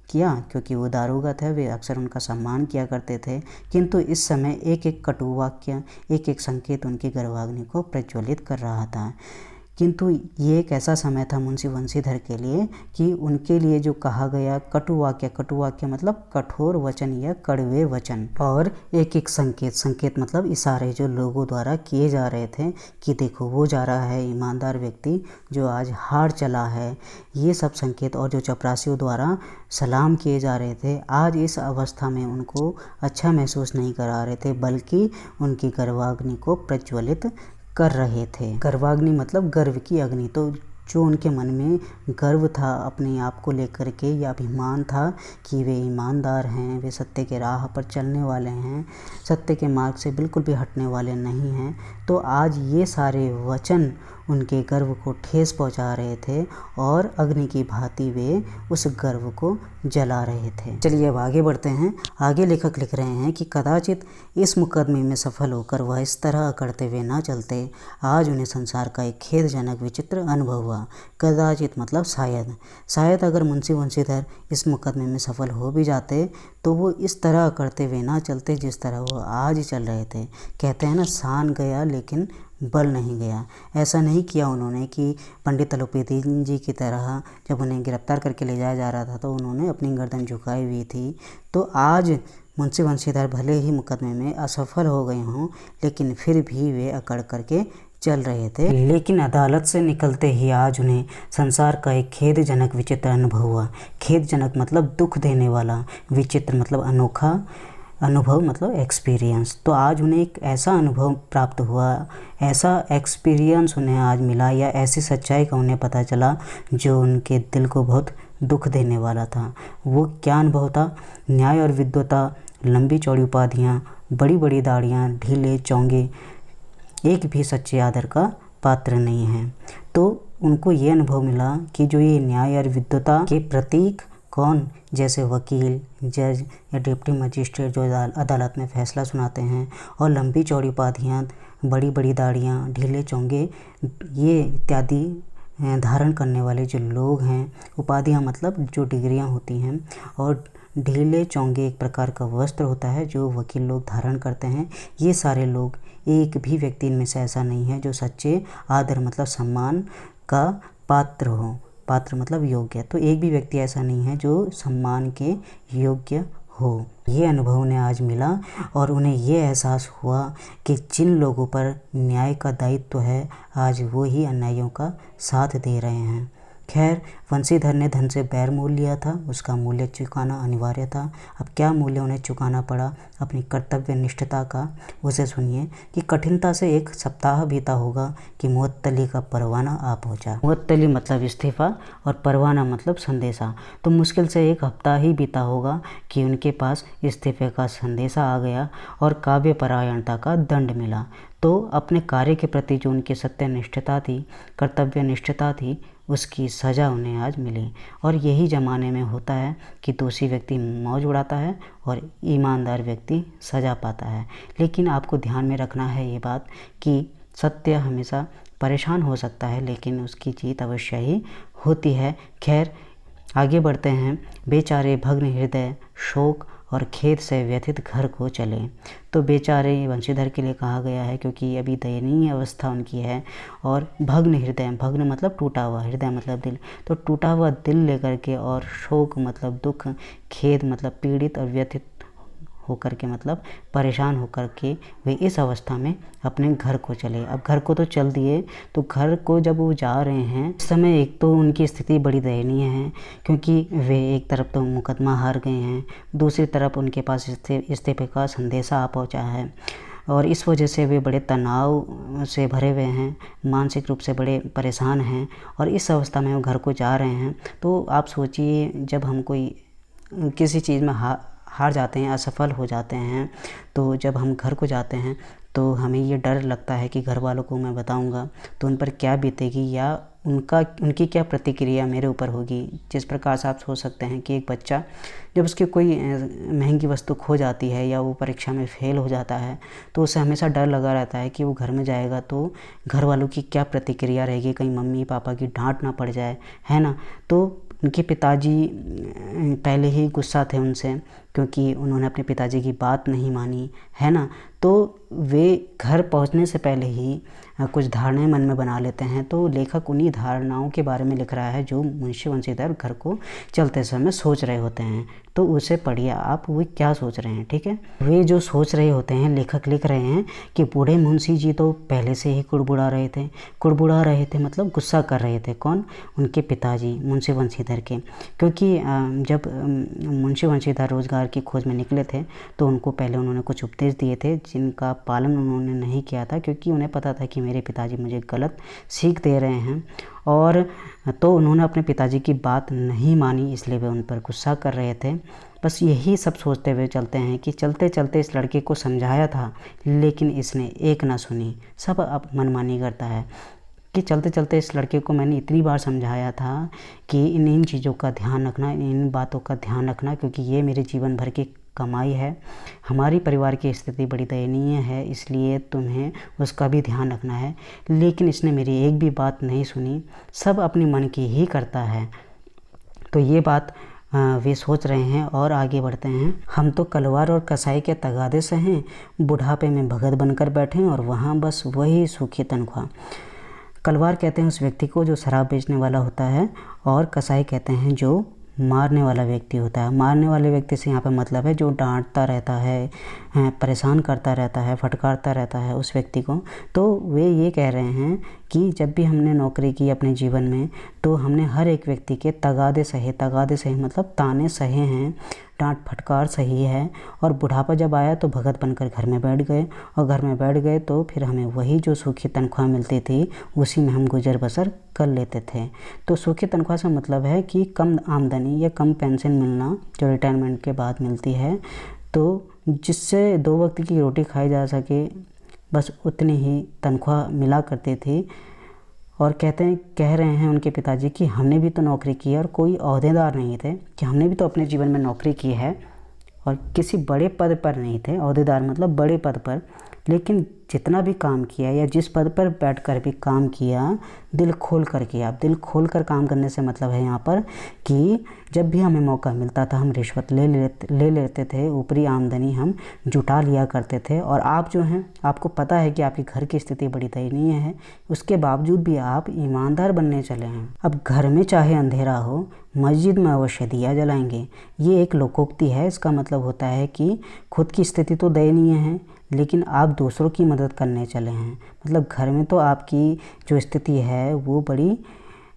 किया क्योंकि वो दारोगा थे, वे अक्सर उनका सम्मान किया करते थे, किंतु इस समय एक एक कटु वाक्य, एक एक संकेत उनकी गर्वाग्नि को प्रज्वलित कर रहा था। किंतु ये एक ऐसा समय था मुंशी वंशीधर के लिए कि उनके लिए जो कहा गया कटु वाक्य मतलब कठोर वचन या कड़वे वचन, और एक एक संकेत मतलब इशारे जो लोगों द्वारा किए जा रहे थे कि देखो वो जा रहा है ईमानदार व्यक्ति जो आज हार चला है, ये सब संकेत और जो चपरासियों द्वारा सलाम किए जा रहे थे आज इस अवस्था में उनको अच्छा महसूस नहीं करा रहे थे, बल्कि उनकी गर्वाग्नि को प्रज्वलित कर रहे थे। गर्वाग्नि मतलब गर्व की अग्नि। तो जो उनके मन में गर्व था अपने आप को लेकर के या अभिमान था कि वे ईमानदार हैं, वे सत्य के राह पर चलने वाले हैं, सत्य के मार्ग से बिल्कुल भी हटने वाले नहीं हैं, तो आज ये सारे वचन उनके गर्व को ठेस पहुंचा रहे थे और अग्नि की भांति वे उस गर्व को जला रहे थे। चलिए अब आगे बढ़ते हैं। आगे लेखक लिख रहे हैं कि कदाचित इस मुकदमे में सफल होकर वह इस तरह करते हुए ना चलते, आज उन्हें संसार का एक खेदजनक विचित्र अनुभव हुआ। कदाचित मतलब शायद अगर मुंशी वंशीधर इस मुकदमे में सफल हो भी जाते तो वो इस तरह करते हुए ना चलते जिस तरह वो आज चल रहे थे। कहते हैं ना, शान गया लेकिन बल नहीं गया। ऐसा नहीं किया उन्होंने कि पंडित आलोपीदीन जी की तरह जब उन्हें गिरफ्तार करके ले जाया जा रहा था तो उन्होंने अपनी गर्दन झुकाई हुई थी। तो आज मुंशी वंशीधर भले ही मुकदमे में असफल हो गए हों, लेकिन फिर भी वे अकड़ करके चल रहे थे। लेकिन अदालत से निकलते ही आज उन्हें संसार का एक खेदजनक विचित्र अनुभव हुआ। खेदजनक मतलब दुख देने वाला, विचित्र मतलब अनोखा, अनुभव मतलब एक्सपीरियंस। तो आज उन्हें एक ऐसा अनुभव प्राप्त हुआ, ऐसा एक्सपीरियंस उन्हें आज मिला, या ऐसी सच्चाई का उन्हें पता चला जो उनके दिल को बहुत दुख देने वाला था। वो क्या अनुभव था? न्याय और विद्वता, लंबी चौड़ी उपाधियाँ, बड़ी बड़ी दाढ़ियाँ, ढीले चौंगे, एक भी सच्चे आदर का पात्र नहीं है। तो उनको ये अनुभव मिला कि जो ये न्याय और विद्वता के प्रतीक कौन, जैसे वकील, जज या डिप्टी मजिस्ट्रेट जो अदालत में फैसला सुनाते हैं, और लंबी चौड़ी उपाधियाँ, बड़ी बड़ी दाढ़ियाँ, ढीले चोंगे, ये इत्यादि धारण करने वाले जो लोग हैं, उपाधियाँ मतलब जो डिग्रियाँ होती हैं, और ढीले चोंगे एक प्रकार का वस्त्र होता है जो वकील लोग धारण करते हैं। ये सारे लोग, एक भी व्यक्ति इनमें से ऐसा नहीं है जो सच्चे आदर मतलब सम्मान का पात्र हो। पात्र मतलब योग्य। तो एक भी व्यक्ति ऐसा नहीं है जो सम्मान के योग्य हो। ये अनुभव उन्हें आज मिला और उन्हें ये एहसास हुआ कि जिन लोगों पर न्याय का दायित्व है आज वो ही अन्यायियों का साथ दे रहे हैं। खैर, वंशीधर ने धन से बैर मोल लिया था, उसका मूल्य चुकाना अनिवार्य था। अब क्या मूल्य उन्हें चुकाना पड़ा अपनी कर्तव्य निष्ठता का, उसे सुनिए कि कठिनता से 1 सप्ताह बीता होगा कि मुअत्तली का परवाना आ पहुंचा। मुअत्तली मतलब इस्तीफ़ा और परवाना मतलब संदेशा। तो मुश्किल से 1 हफ्ता ही बीता होगा कि उनके पास इस्तीफे का संदेशा आ गया और काव्यपरायणता का दंड मिला। तो अपने कार्य के प्रति जो उनकी सत्यनिष्ठता थी, कर्तव्य निष्ठता थी, उसकी सज़ा उन्हें आज मिली। और यही ज़माने में होता है कि दोषी व्यक्ति मौज उड़ाता है और ईमानदार व्यक्ति सज़ा पाता है। लेकिन आपको ध्यान में रखना है ये बात कि सत्य हमेशा परेशान हो सकता है, लेकिन उसकी जीत अवश्य ही होती है। खैर, आगे बढ़ते हैं। बेचारे भग्न हृदय शोक और खेद से व्यथित घर को चले। तो बेचारे वंशीधर के लिए कहा गया है क्योंकि अभी दयनीय अवस्था उनकी है। और भग्न हृदय, भग्न मतलब टूटा हुआ, हृदय मतलब दिल, तो टूटा हुआ दिल लेकर के, और शोक मतलब दुख, खेद मतलब पीड़ित, और व्यथित होकर के मतलब परेशान होकर के वे इस अवस्था में अपने घर को चले। अब घर को तो चल दिए, तो घर को जब वो जा रहे हैं इस समय एक तो उनकी स्थिति बड़ी दयनीय है क्योंकि वे एक तरफ तो मुकदमा हार गए हैं, दूसरी तरफ उनके पास इस्तीफे का संदेशा आ पहुंचा है और इस वजह से वे बड़े तनाव से भरे हुए हैं, मानसिक रूप से बड़े परेशान हैं और इस अवस्था में वो घर को जा रहे हैं। तो आप सोचिए, जब हम कोई किसी चीज़ में हार जाते हैं, असफल हो जाते हैं, तो जब हम घर को जाते हैं तो हमें ये डर लगता है कि घर वालों को मैं बताऊंगा तो उन पर क्या बीतेगी या उनकी क्या प्रतिक्रिया मेरे ऊपर होगी। जिस प्रकार से आप सोच सकते हैं कि एक बच्चा जब उसकी कोई महंगी वस्तु खो जाती है या वो परीक्षा में फ़ेल हो जाता है तो उसे हमेशा डर लगा रहता है कि वो घर में जाएगा तो घर वालों की क्या प्रतिक्रिया रहेगी, कहीं मम्मी पापा की डांट ना पड़ जाए, है ना। तो उनके पिताजी पहले ही गुस्सा थे उनसे क्योंकि उन्होंने अपने पिताजी की बात नहीं मानी, है ना। तो वे घर पहुंचने से पहले ही कुछ धारणाएं मन में बना लेते हैं। तो लेखक उन्हीं धारणाओं के बारे में लिख रहा है जो मुंशी वंशीधर घर को चलते समय सोच रहे होते हैं। तो उसे पढ़िए आप, वे क्या सोच रहे हैं, ठीक है। वे जो सोच रहे होते हैं, लेखक लिख रहे हैं कि बूढ़े मुंशी जी तो पहले से ही कुड़बुड़ा रहे थे मतलब गुस्सा कर रहे थे। कौन? उनके पिताजी मुंशी वंशीधर के। क्योंकि जब मुंशी वंशीधर रोजगार की खोज में निकले थे तो उनको पहले उन्होंने कुछ उपदेश दिए थे जिनका पालन उन्होंने नहीं किया था, क्योंकि उन्हें पता था कि मेरे पिताजी मुझे गलत सीख दे रहे हैं। और तो उन्होंने अपने पिताजी की बात नहीं मानी, इसलिए वे उन पर गुस्सा कर रहे थे। बस यही सब सोचते हुए चलते हैं कि चलते चलते इस लड़के को समझाया था लेकिन इसने एक ना सुनी, सब अब मनमानी करता है। कि चलते चलते इस लड़के को मैंने इतनी बार समझाया था कि इन चीज़ों का ध्यान रखना, इन बातों का ध्यान रखना, क्योंकि ये मेरे जीवन भर की कमाई है। हमारी परिवार की स्थिति बड़ी दयनीय है, इसलिए तुम्हें उसका भी ध्यान रखना है। लेकिन इसने मेरी एक भी बात नहीं सुनी, सब अपनी मन की ही करता है। तो ये बात वे सोच रहे हैं और आगे बढ़ते हैं। हम तो कलवार और कसाई के तगादे से हैं, बुढ़ापे में भगत बनकर बैठे और वहाँ बस वही सूखी तनख्वाह। कलवार कहते हैं उस व्यक्ति को जो शराब बेचने वाला होता है और कसाई कहते हैं जो मारने वाला व्यक्ति होता है। मारने वाले व्यक्ति से यहाँ पे मतलब है जो डांटता रहता है, परेशान करता रहता है, फटकारता रहता है उस व्यक्ति को। तो वे ये कह रहे हैं कि जब भी हमने नौकरी की अपने जीवन में तो हमने हर एक व्यक्ति के तगादे सहे मतलब ताने सहे हैं, डांट फटकार सही है। और बुढ़ापा जब आया तो भगत बनकर घर में बैठ गए और घर में बैठ गए तो फिर हमें वही जो सूखी तनख्वाह मिलती थी उसी में हम गुजर बसर कर लेते थे। तो सूखी तनख्वाह से मतलब है कि कम आमदनी या कम पेंशन मिलना जो रिटायरमेंट के बाद मिलती है, तो जिससे 2 वक्त की रोटी खाई जा सके, बस उतनी ही तनख्वाह मिला करती थी। और कह रहे हैं उनके पिताजी कि हमने भी तो नौकरी की है और कोई ओहदेदार नहीं थे, कि हमने भी तो अपने जीवन में नौकरी की है और किसी बड़े पद पर नहीं थे। ओहदेदार मतलब बड़े पद पर, लेकिन जितना भी काम किया या जिस पद पर बैठकर भी काम किया, दिल खोल कर किया। अब दिल खोल कर काम करने से मतलब है यहाँ पर कि जब भी हमें मौका मिलता था हम रिश्वत ले लेते थे, ऊपरी आमदनी हम जुटा लिया करते थे। और आप जो हैं, आपको पता है कि आपकी घर की स्थिति बड़ी दयनीय है, उसके बावजूद भी आप ईमानदार बनने चले हैं। अब घर में चाहे अंधेरा हो, मस्जिद में अवश्य दिया जलाएंगे, ये एक लोकोक्ति है। इसका मतलब होता है कि खुद की स्थिति तो दयनीय है, लेकिन आप दूसरों की मदद करने चले हैं। मतलब घर में तो आपकी जो स्थिति है वो बड़ी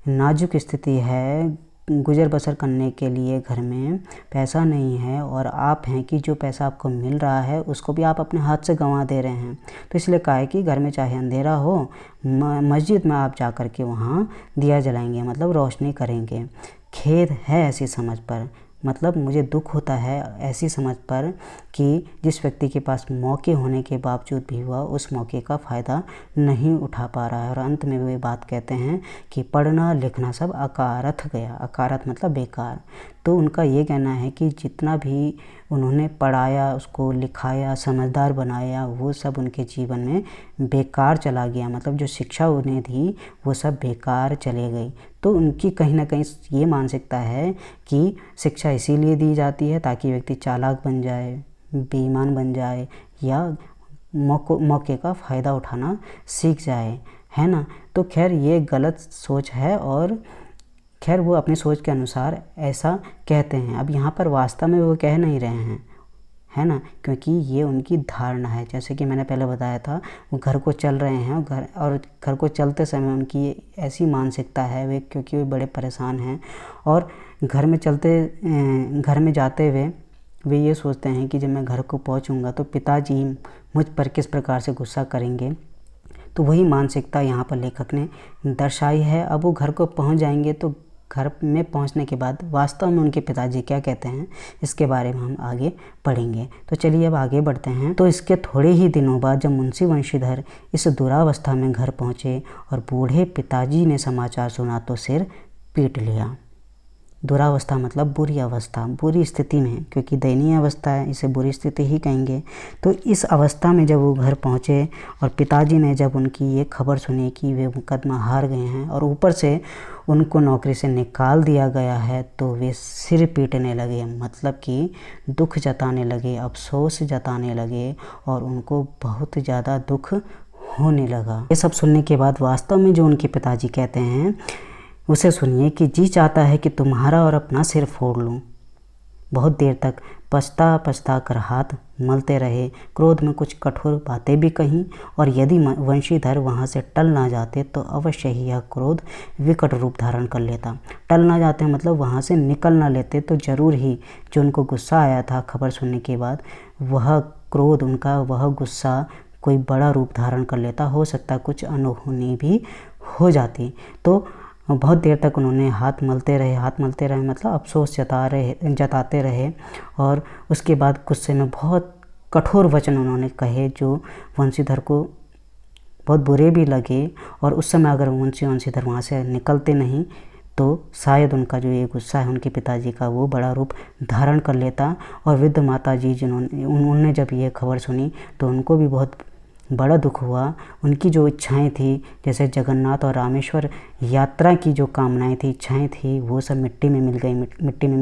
नाजुक स्थिति है, गुजर बसर करने के लिए घर में पैसा नहीं है, और आप हैं कि जो पैसा आपको मिल रहा है उसको भी आप अपने हाथ से गंवा दे रहे हैं। तो इसलिए कहा है कि घर में चाहे अंधेरा हो, मस्जिद में आप जा कर के वहाँ दिया जलाएंगे, मतलब रोशनी करेंगे। खेद है ऐसी समझ पर, मतलब मुझे दुख होता है ऐसी समझ पर कि जिस व्यक्ति के पास मौके होने के बावजूद भी वह उस मौके का फ़ायदा नहीं उठा पा रहा है। और अंत में वे बात कहते हैं कि पढ़ना लिखना सब अकारथ गया। अकारथ मतलब बेकार। तो उनका ये कहना है कि जितना भी उन्होंने पढ़ाया, उसको लिखाया, समझदार बनाया, वो सब उनके जीवन में बेकार चला गया। मतलब जो शिक्षा उन्हें थी वो सब बेकार चले गई। तो उनकी कहीं ना कहीं ये मानसिकता है कि शिक्षा इसीलिए दी जाती है ताकि व्यक्ति चालाक बन जाए, बेईमान बन जाए, या मौके का फ़ायदा उठाना सीख जाए, है ना। तो खैर ये गलत सोच है, और खैर वो अपनी सोच के अनुसार ऐसा कहते हैं। अब यहाँ पर वास्तव में वो कह नहीं रहे हैं, है ना, क्योंकि ये उनकी धारणा है। जैसे कि मैंने पहले बताया था, वो घर को चल रहे हैं, और घर को चलते समय उनकी ऐसी मानसिकता है, वे क्योंकि वे बड़े परेशान हैं, और घर में जाते हुए वे ये सोचते हैं कि जब मैं घर को पहुंचूंगा तो पिताजी मुझ पर किस प्रकार से गुस्सा करेंगे। तो वही मानसिकता यहाँ पर लेखक ने दर्शाई है। अब वो घर को पहुँच जाएंगे तो घर में पहुंचने के बाद वास्तव में उनके पिताजी क्या कहते हैं, इसके बारे में हम आगे पढ़ेंगे। तो चलिए अब आगे बढ़ते हैं। तो इसके थोड़े ही दिनों बाद जब मुंशी वंशीधर इस दुरावस्था में घर पहुंचे और बूढ़े पिताजी ने समाचार सुना तो सिर पीट लिया। दुरावस्था मतलब बुरी अवस्था, बुरी स्थिति में, क्योंकि दयनीय अवस्था है, इसे बुरी स्थिति ही कहेंगे। तो इस अवस्था में जब वो घर पहुँचे और पिताजी ने जब उनकी ये खबर सुनी कि वे मुकदमा हार गए हैं और ऊपर से उनको नौकरी से निकाल दिया गया है, तो वे सिर पीटने लगे। मतलब कि दुख जताने लगे, अफसोस जताने लगे, और उनको बहुत ज़्यादा दुख होने लगा। ये सब सुनने के बाद वास्तव में जो उनके पिताजी कहते हैं उसे सुनिए कि जी चाहता है कि तुम्हारा और अपना सिर फोड़ लूं। बहुत देर तक पछता कर हाथ मलते रहे, क्रोध में कुछ कठोर बातें भी कहीं, और यदि वंशीधर वहाँ से टल ना जाते तो अवश्य ही यह क्रोध विकट रूप धारण कर लेता। टल ना जाते मतलब वहाँ से निकल ना लेते तो ज़रूर ही जो उनको गुस्सा आया था खबर सुनने के बाद, वह क्रोध उनका, वह गुस्सा कोई बड़ा रूप धारण कर लेता। हो सकता कुछ अनहोनी भी हो जाती। तो बहुत देर तक उन्होंने हाथ मलते रहे मतलब अफसोस जताते रहे, और उसके बाद गुस्से में बहुत कठोर वचन उन्होंने कहे जो वंशीधर को बहुत बुरे भी लगे। और उस समय अगर वंशीधर वहाँ से निकलते नहीं तो शायद उनका जो ये गुस्सा है उनके पिताजी का, वो बड़ा रूप धारण कर लेता। और वृद्ध माता जी उन्होंने जब ये खबर सुनी तो उनको भी बहुत बड़ा दुख हुआ। उनकी जो इच्छाएं थी, जैसे जगन्नाथ और रामेश्वर यात्रा की जो कामनाएं थी, इच्छाएं थी, वो सब मिट्टी में मिल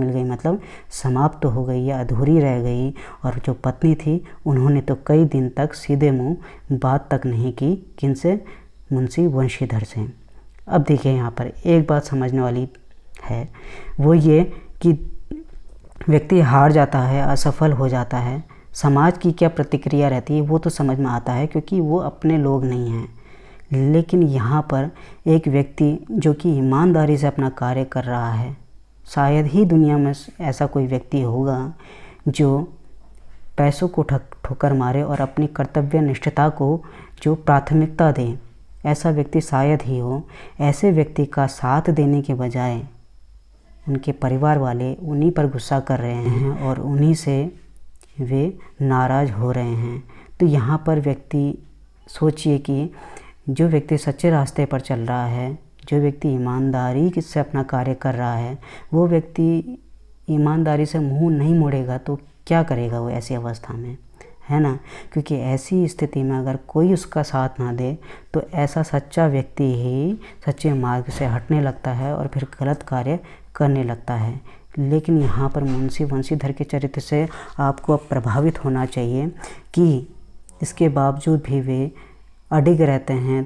गई मतलब समाप्त तो हो गई या अधूरी रह गई। और जो पत्नी थी उन्होंने तो कई दिन तक सीधे मुंह बात तक नहीं की, किनसे, मुंशी वंशीधर से। अब देखिए यहाँ पर एक बात समझने वाली है, वो ये कि व्यक्ति हार जाता है, असफल हो जाता है, समाज की क्या प्रतिक्रिया रहती है वो तो समझ में आता है क्योंकि वो अपने लोग नहीं हैं। लेकिन यहाँ पर एक व्यक्ति जो कि ईमानदारी से अपना कार्य कर रहा है, शायद ही दुनिया में ऐसा कोई व्यक्ति होगा जो पैसों को ठोकर मारे और अपनी कर्तव्य निष्ठता को जो प्राथमिकता दे, ऐसा व्यक्ति शायद ही हो। ऐसे व्यक्ति का साथ देने के बजाय उनके परिवार वाले उन्हीं पर गुस्सा कर रहे हैं और उन्हीं से वे नाराज़ हो रहे हैं। तो यहाँ पर व्यक्ति सोचिए कि जो व्यक्ति सच्चे रास्ते पर चल रहा है, जो व्यक्ति ईमानदारी से अपना कार्य कर रहा है, वो व्यक्ति ईमानदारी से मुंह नहीं मोड़ेगा तो क्या करेगा वो ऐसी अवस्था में, है है ना। क्योंकि ऐसी स्थिति में अगर कोई उसका साथ ना दे तो ऐसा सच्चा व्यक्ति ही सच्चे मार्ग से हटने लगता है और फिर गलत कार्य करने लगता है। लेकिन यहाँ पर मुंशी वंशीधर के चरित्र से आपको अब प्रभावित होना चाहिए कि इसके बावजूद भी वे अडिग रहते हैं,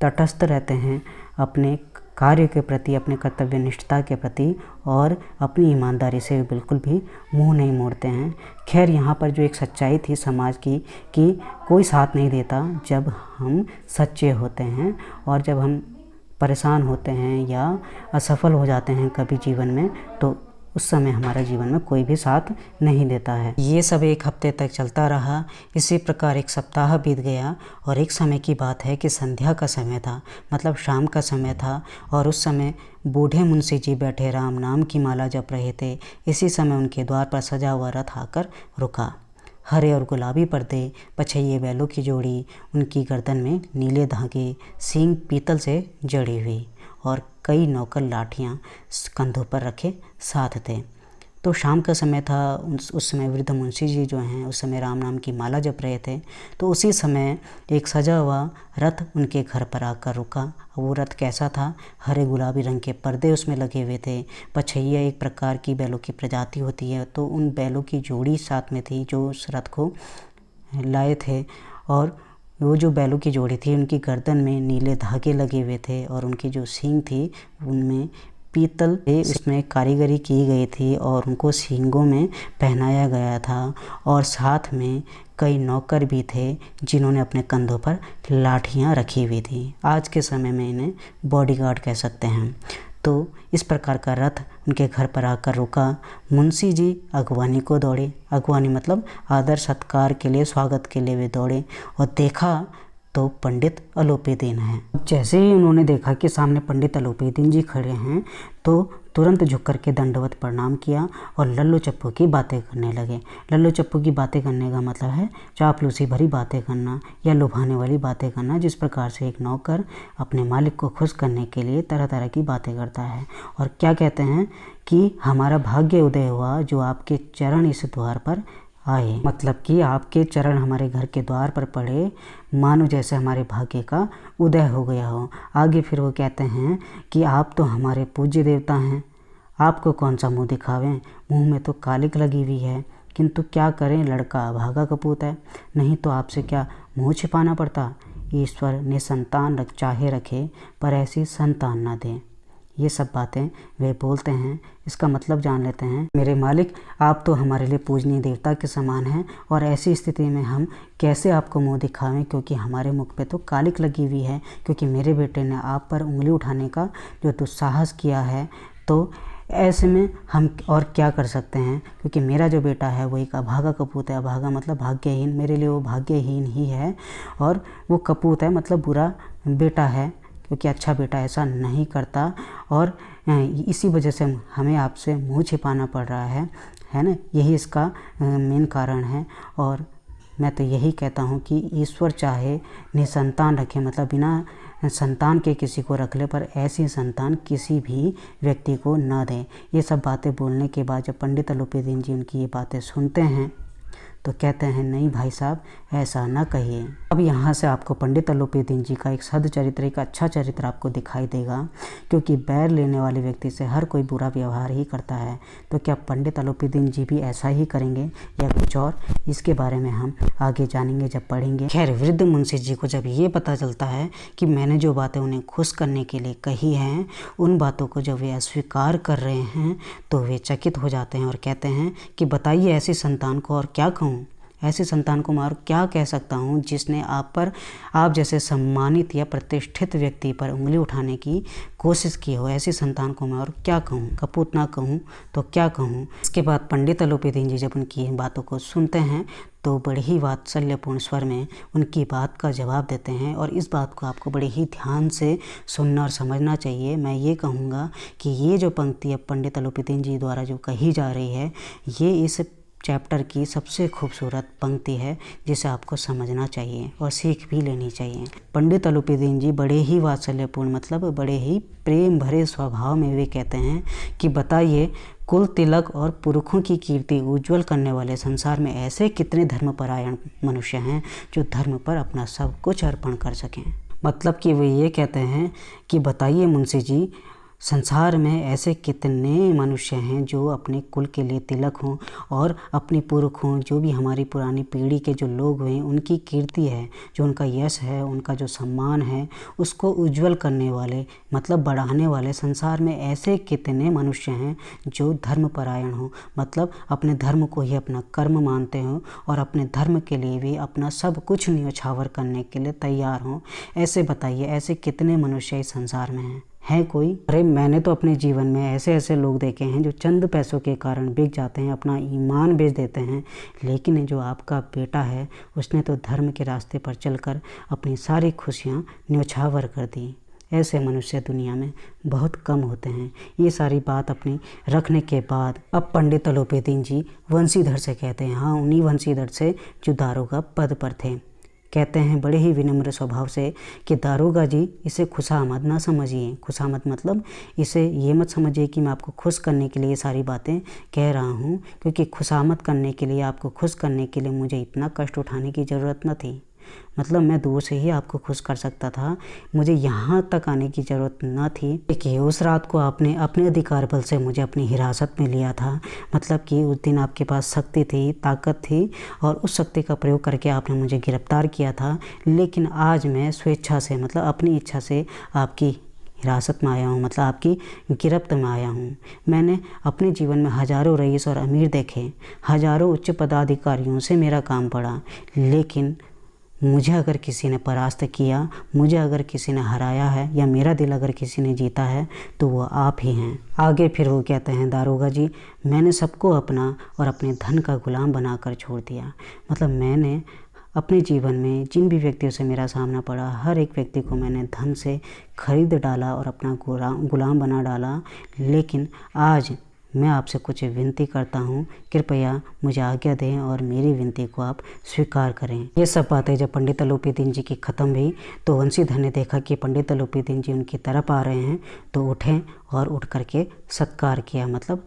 तटस्थ रहते हैं अपने कार्य के प्रति, अपने कर्तव्य निष्ठा के प्रति, और अपनी ईमानदारी से बिल्कुल भी मुंह नहीं मोड़ते हैं। खैर, यहाँ पर जो एक सच्चाई थी समाज की कि कोई साथ नहीं देता जब हम सच्चे होते हैं, और जब हम परेशान होते हैं या असफल हो जाते हैं कभी जीवन में, तो उस समय हमारा जीवन में कोई भी साथ नहीं देता है। ये सब एक हफ्ते तक चलता रहा। इसी प्रकार एक सप्ताह बीत गया और एक समय की बात है कि संध्या का समय था, मतलब शाम का समय था, और उस समय बूढ़े मुंशी जी बैठे राम नाम की माला जप रहे थे। इसी समय उनके द्वार पर सजा हुआ रथ आकर रुका। हरे और गुलाबी पर्दे, पछैये बैलों की जोड़ी, उनकी गर्दन में नीले धागे, सींग पीतल से जड़ी हुई, और कई नौकर लाठियाँ कंधों पर रखे साथ थे। तो शाम का समय था। उस समय वृद्ध मुंशी जी जो हैं उस समय राम नाम की माला जप रहे थे। तो उसी समय एक सजा हुआ रथ उनके घर पर आकर रुका। वो रथ कैसा था? हरे गुलाबी रंग के पर्दे उसमें लगे हुए थे। पछैया एक प्रकार की बैलों की प्रजाति होती है, तो उन बैलों की जोड़ी साथ में थी जो उस रथ को लाए थे। और वो जो बैलों की जोड़ी थी उनकी गर्दन में नीले धागे लगे हुए थे, और उनकी जो सींग थी उनमें पीतल इसमें कारीगरी की गई थी, और उनको सींगों में पहनाया गया था। और साथ में कई नौकर भी थे जिन्होंने अपने कंधों पर लाठियाँ रखी हुई थी। आज के समय में इन्हें बॉडीगार्ड कह सकते हैं। तो इस प्रकार का रथ उनके घर पर आकर रुका। मुंशी जी अगवानी को दौड़े। अगवानी मतलब आदर सत्कार के लिए, स्वागत के लिए वे दौड़े, और देखा तो पंडित अलोपीदीन हैं। जैसे ही उन्होंने देखा कि सामने पंडित अलोपीदीन जी खड़े हैं, तो तुरंत झुक कर के दंडवत प्रणाम किया और लल्लू चप्पू की बातें करने लगे। लल्लू चप्पू की बातें करने का मतलब है चापलूसी भरी बातें करना या लुभाने वाली बातें करना, जिस प्रकार से एक नौकर अपने मालिक को खुश करने के लिए तरह तरह की बातें करता है। और क्या कहते हैं कि हमारा भाग्य उदय हुआ जो आपके चरण इस द्वार पर आए, मतलब कि आपके चरण हमारे घर के द्वार पर पड़े, मानो जैसे हमारे भाग्य का उदय हो गया हो। आगे फिर वो कहते हैं कि आप तो हमारे पूज्य देवता हैं, आपको कौन सा मुंह दिखावें, मुंह में तो कालिक लगी हुई है, किंतु क्या करें, लड़का अभागा कपूत है, नहीं तो आपसे क्या मुंह छिपाना पड़ता। ईश्वर निसंतान चाहे रखे पर ऐसी संतान ना दे। ये सब बातें वे बोलते हैं। इसका मतलब जान लेते हैं। मेरे मालिक, आप तो हमारे लिए पूजनीय देवता के समान हैं, और ऐसी स्थिति में हम कैसे आपको मुंह दिखावें, क्योंकि हमारे मुख पे तो कालिक लगी हुई है, क्योंकि मेरे बेटे ने आप पर उंगली उठाने का जो दुस्साहस किया है। तो ऐसे में हम और क्या कर सकते हैं, क्योंकि मेरा जो बेटा है वो एक अभागा कपूत है। अभागा मतलब भाग्यहीन, मेरे लिए वो भाग्यहीन ही है, और वो कपूत है मतलब बुरा बेटा है, क्योंकि अच्छा बेटा ऐसा नहीं करता। और इसी वजह से हमें आपसे मुंह छिपाना पड़ रहा है ना। यही इसका मेन कारण है। और मैं तो यही कहता हूँ कि ईश्वर चाहे निसंतान रखे, मतलब बिना संतान के किसी को रख ले, पर ऐसी संतान किसी भी व्यक्ति को ना दे। ये सब बातें बोलने के बाद जब पंडित अलोपीदीन जी उनकी ये बातें सुनते हैं तो कहते हैं, नहीं भाई साहब, ऐसा ना कहिए। अब यहाँ से आपको पंडित अलोपीदीन जी का एक सदचरित्र, एक अच्छा चरित्र आपको दिखाई देगा, क्योंकि बैर लेने वाले व्यक्ति से हर कोई बुरा व्यवहार ही करता है। तो क्या पंडित अलोपीदीन जी भी ऐसा ही करेंगे या कुछ और, इसके बारे में हम आगे जानेंगे जब पढ़ेंगे। खैर, वृद्ध मुंशी जी को जब ये पता चलता है कि मैंने जो बातें उन्हें खुश करने के लिए कही हैं, उन बातों को जब वे अस्वीकार कर रहे हैं, तो वे चकित हो जाते हैं और कहते हैं कि बताइए, ऐसी संतान को और क्या कहूँ, ऐसी संतान को मैं और क्या कह सकता हूँ जिसने आप जैसे सम्मानित या प्रतिष्ठित व्यक्ति पर उंगली उठाने की कोशिश की हो। ऐसी संतान को मैं और क्या कहूँ, कपूत ना कहूँ तो क्या कहूँ। इसके बाद पंडित अलोपीदीन जी जब उनकी बातों को सुनते हैं तो बड़े ही वात्सल्यपूर्ण स्वर में उनकी बात का जवाब देते हैं, और इस बात को आपको बड़े ही ध्यान से सुनना और समझना चाहिए। मैं ये कहूँगा कि ये जो पंक्ति अब पंडित अलोपीदीन जी द्वारा जो कही जा रही है, ये इस चैप्टर की सबसे खूबसूरत पंक्ति है, जिसे आपको समझना चाहिए और सीख भी लेनी चाहिए। पंडित अलोपीदीन जी बड़े ही वात्सल्यपूर्ण, मतलब बड़े ही प्रेम भरे स्वभाव में वे कहते हैं कि बताइए, कुल तिलक और पुरखों की कीर्ति उज्जवल करने वाले संसार में ऐसे कितने धर्मपरायण मनुष्य हैं जो धर्म पर अपना सब कुछ अर्पण कर सकें। मतलब कि वे ये कहते हैं कि बताइए मुंशी जी, संसार में ऐसे कितने मनुष्य हैं जो अपने कुल के लिए तिलक हों और अपने पुरख हों, जो भी हमारी पुरानी पीढ़ी के जो लोग हैं उनकी कीर्ति है, जो उनका यश है, उनका जो सम्मान है, उसको उज्जवल करने वाले मतलब बढ़ाने वाले संसार में ऐसे कितने मनुष्य हैं जो धर्मपरायण हों, मतलब अपने धर्म को ही अपना कर्म मानते हों और अपने धर्म के लिए भी अपना सब कुछ न्योछावर करने के लिए तैयार हों। ऐसे बताइए, ऐसे कितने मनुष्य इस संसार में हैं? है कोई? अरे मैंने तो अपने जीवन में ऐसे ऐसे लोग देखे हैं जो चंद पैसों के कारण बिक जाते हैं, अपना ईमान बेच देते हैं, लेकिन जो आपका बेटा है उसने तो धर्म के रास्ते पर चलकर अपनी सारी खुशियाँ न्योछावर कर दी। ऐसे मनुष्य दुनिया में बहुत कम होते हैं। ये सारी बात अपनी रखने के बाद अब पंडित तलोपीदीन जी वंशीधर से कहते हैं, हाँ उन्हीं वंशीधर से जो दारोगा पद पर थे, कहते हैं बड़े ही विनम्र स्वभाव से कि दारोगा जी इसे खुशामद ना समझिए। खुशामद मतलब इसे ये मत समझिए कि मैं आपको खुश करने के लिए ये सारी बातें कह रहा हूँ, क्योंकि खुशामद करने के लिए, आपको खुश करने के लिए मुझे इतना कष्ट उठाने की ज़रूरत न थी। मतलब मैं दूर से ही आपको खुश कर सकता था, मुझे यहाँ तक आने की ज़रूरत न थी। देखिए उस रात को आपने अपने अधिकार बल से मुझे अपनी हिरासत में लिया था, मतलब कि उस दिन आपके पास शक्ति थी, ताकत थी और उस शक्ति का प्रयोग करके आपने मुझे गिरफ्तार किया था। लेकिन आज मैं स्वेच्छा से, मतलब अपनी इच्छा से आपकी हिरासत में आया हूँ, मतलब आपकी गिरफ्त में आया हूँ। मैंने अपने जीवन में हज़ारों रईस और अमीर देखे, हज़ारों उच्च पदाधिकारियों से मेरा काम पड़ा, लेकिन मुझे अगर किसी ने परास्त किया, मुझे अगर किसी ने हराया है या मेरा दिल अगर किसी ने जीता है तो वो आप ही हैं। आगे फिर वो कहते हैं, दारोगा जी मैंने सबको अपना और अपने धन का गुलाम बनाकर छोड़ दिया। मतलब मैंने अपने जीवन में जिन भी व्यक्तियों से मेरा सामना पड़ा, हर एक व्यक्ति को मैंने धन से खरीद डाला और अपना गुलाम बना डाला। लेकिन आज मैं आपसे कुछ विनती करता हूँ, कृपया मुझे आज्ञा दें और मेरी विनती को आप स्वीकार करें। ये सब बातें जब पंडित तलोपीदीन जी की ख़त्म हुई तो वंशीधर ने देखा कि पंडित तलोपीदीन जी उनकी तरफ आ रहे हैं, तो उठे और उठ करके सत्कार किया, मतलब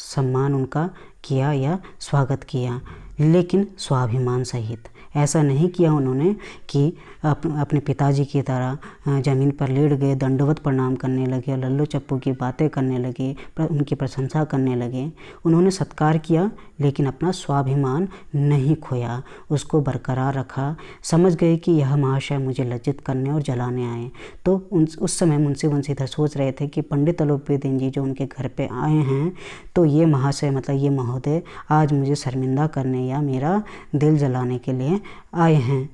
सम्मान उनका किया या स्वागत किया, लेकिन स्वाभिमान सहित। ऐसा नहीं किया उन्होंने कि अपने पिताजी की तरह ज़मीन पर लेट गए, दंडवत प्रणाम करने लगे और लल्लो चप्पू की बातें करने लगे, उनकी प्रशंसा करने लगे। उन्होंने सत्कार किया लेकिन अपना स्वाभिमान नहीं खोया, उसको बरकरार रखा। समझ गए कि यह महाशय मुझे लज्जित करने और जलाने आए। तो उस समय मुंशी वंशीधर सोच रहे थे कि पंडित तलोपीदीन जी जो उनके घर पे आए हैं, तो ये महाशय मतलब ये महोदय आज मुझे शर्मिंदा करने या मेरा दिल जलाने के लिए आए हैं,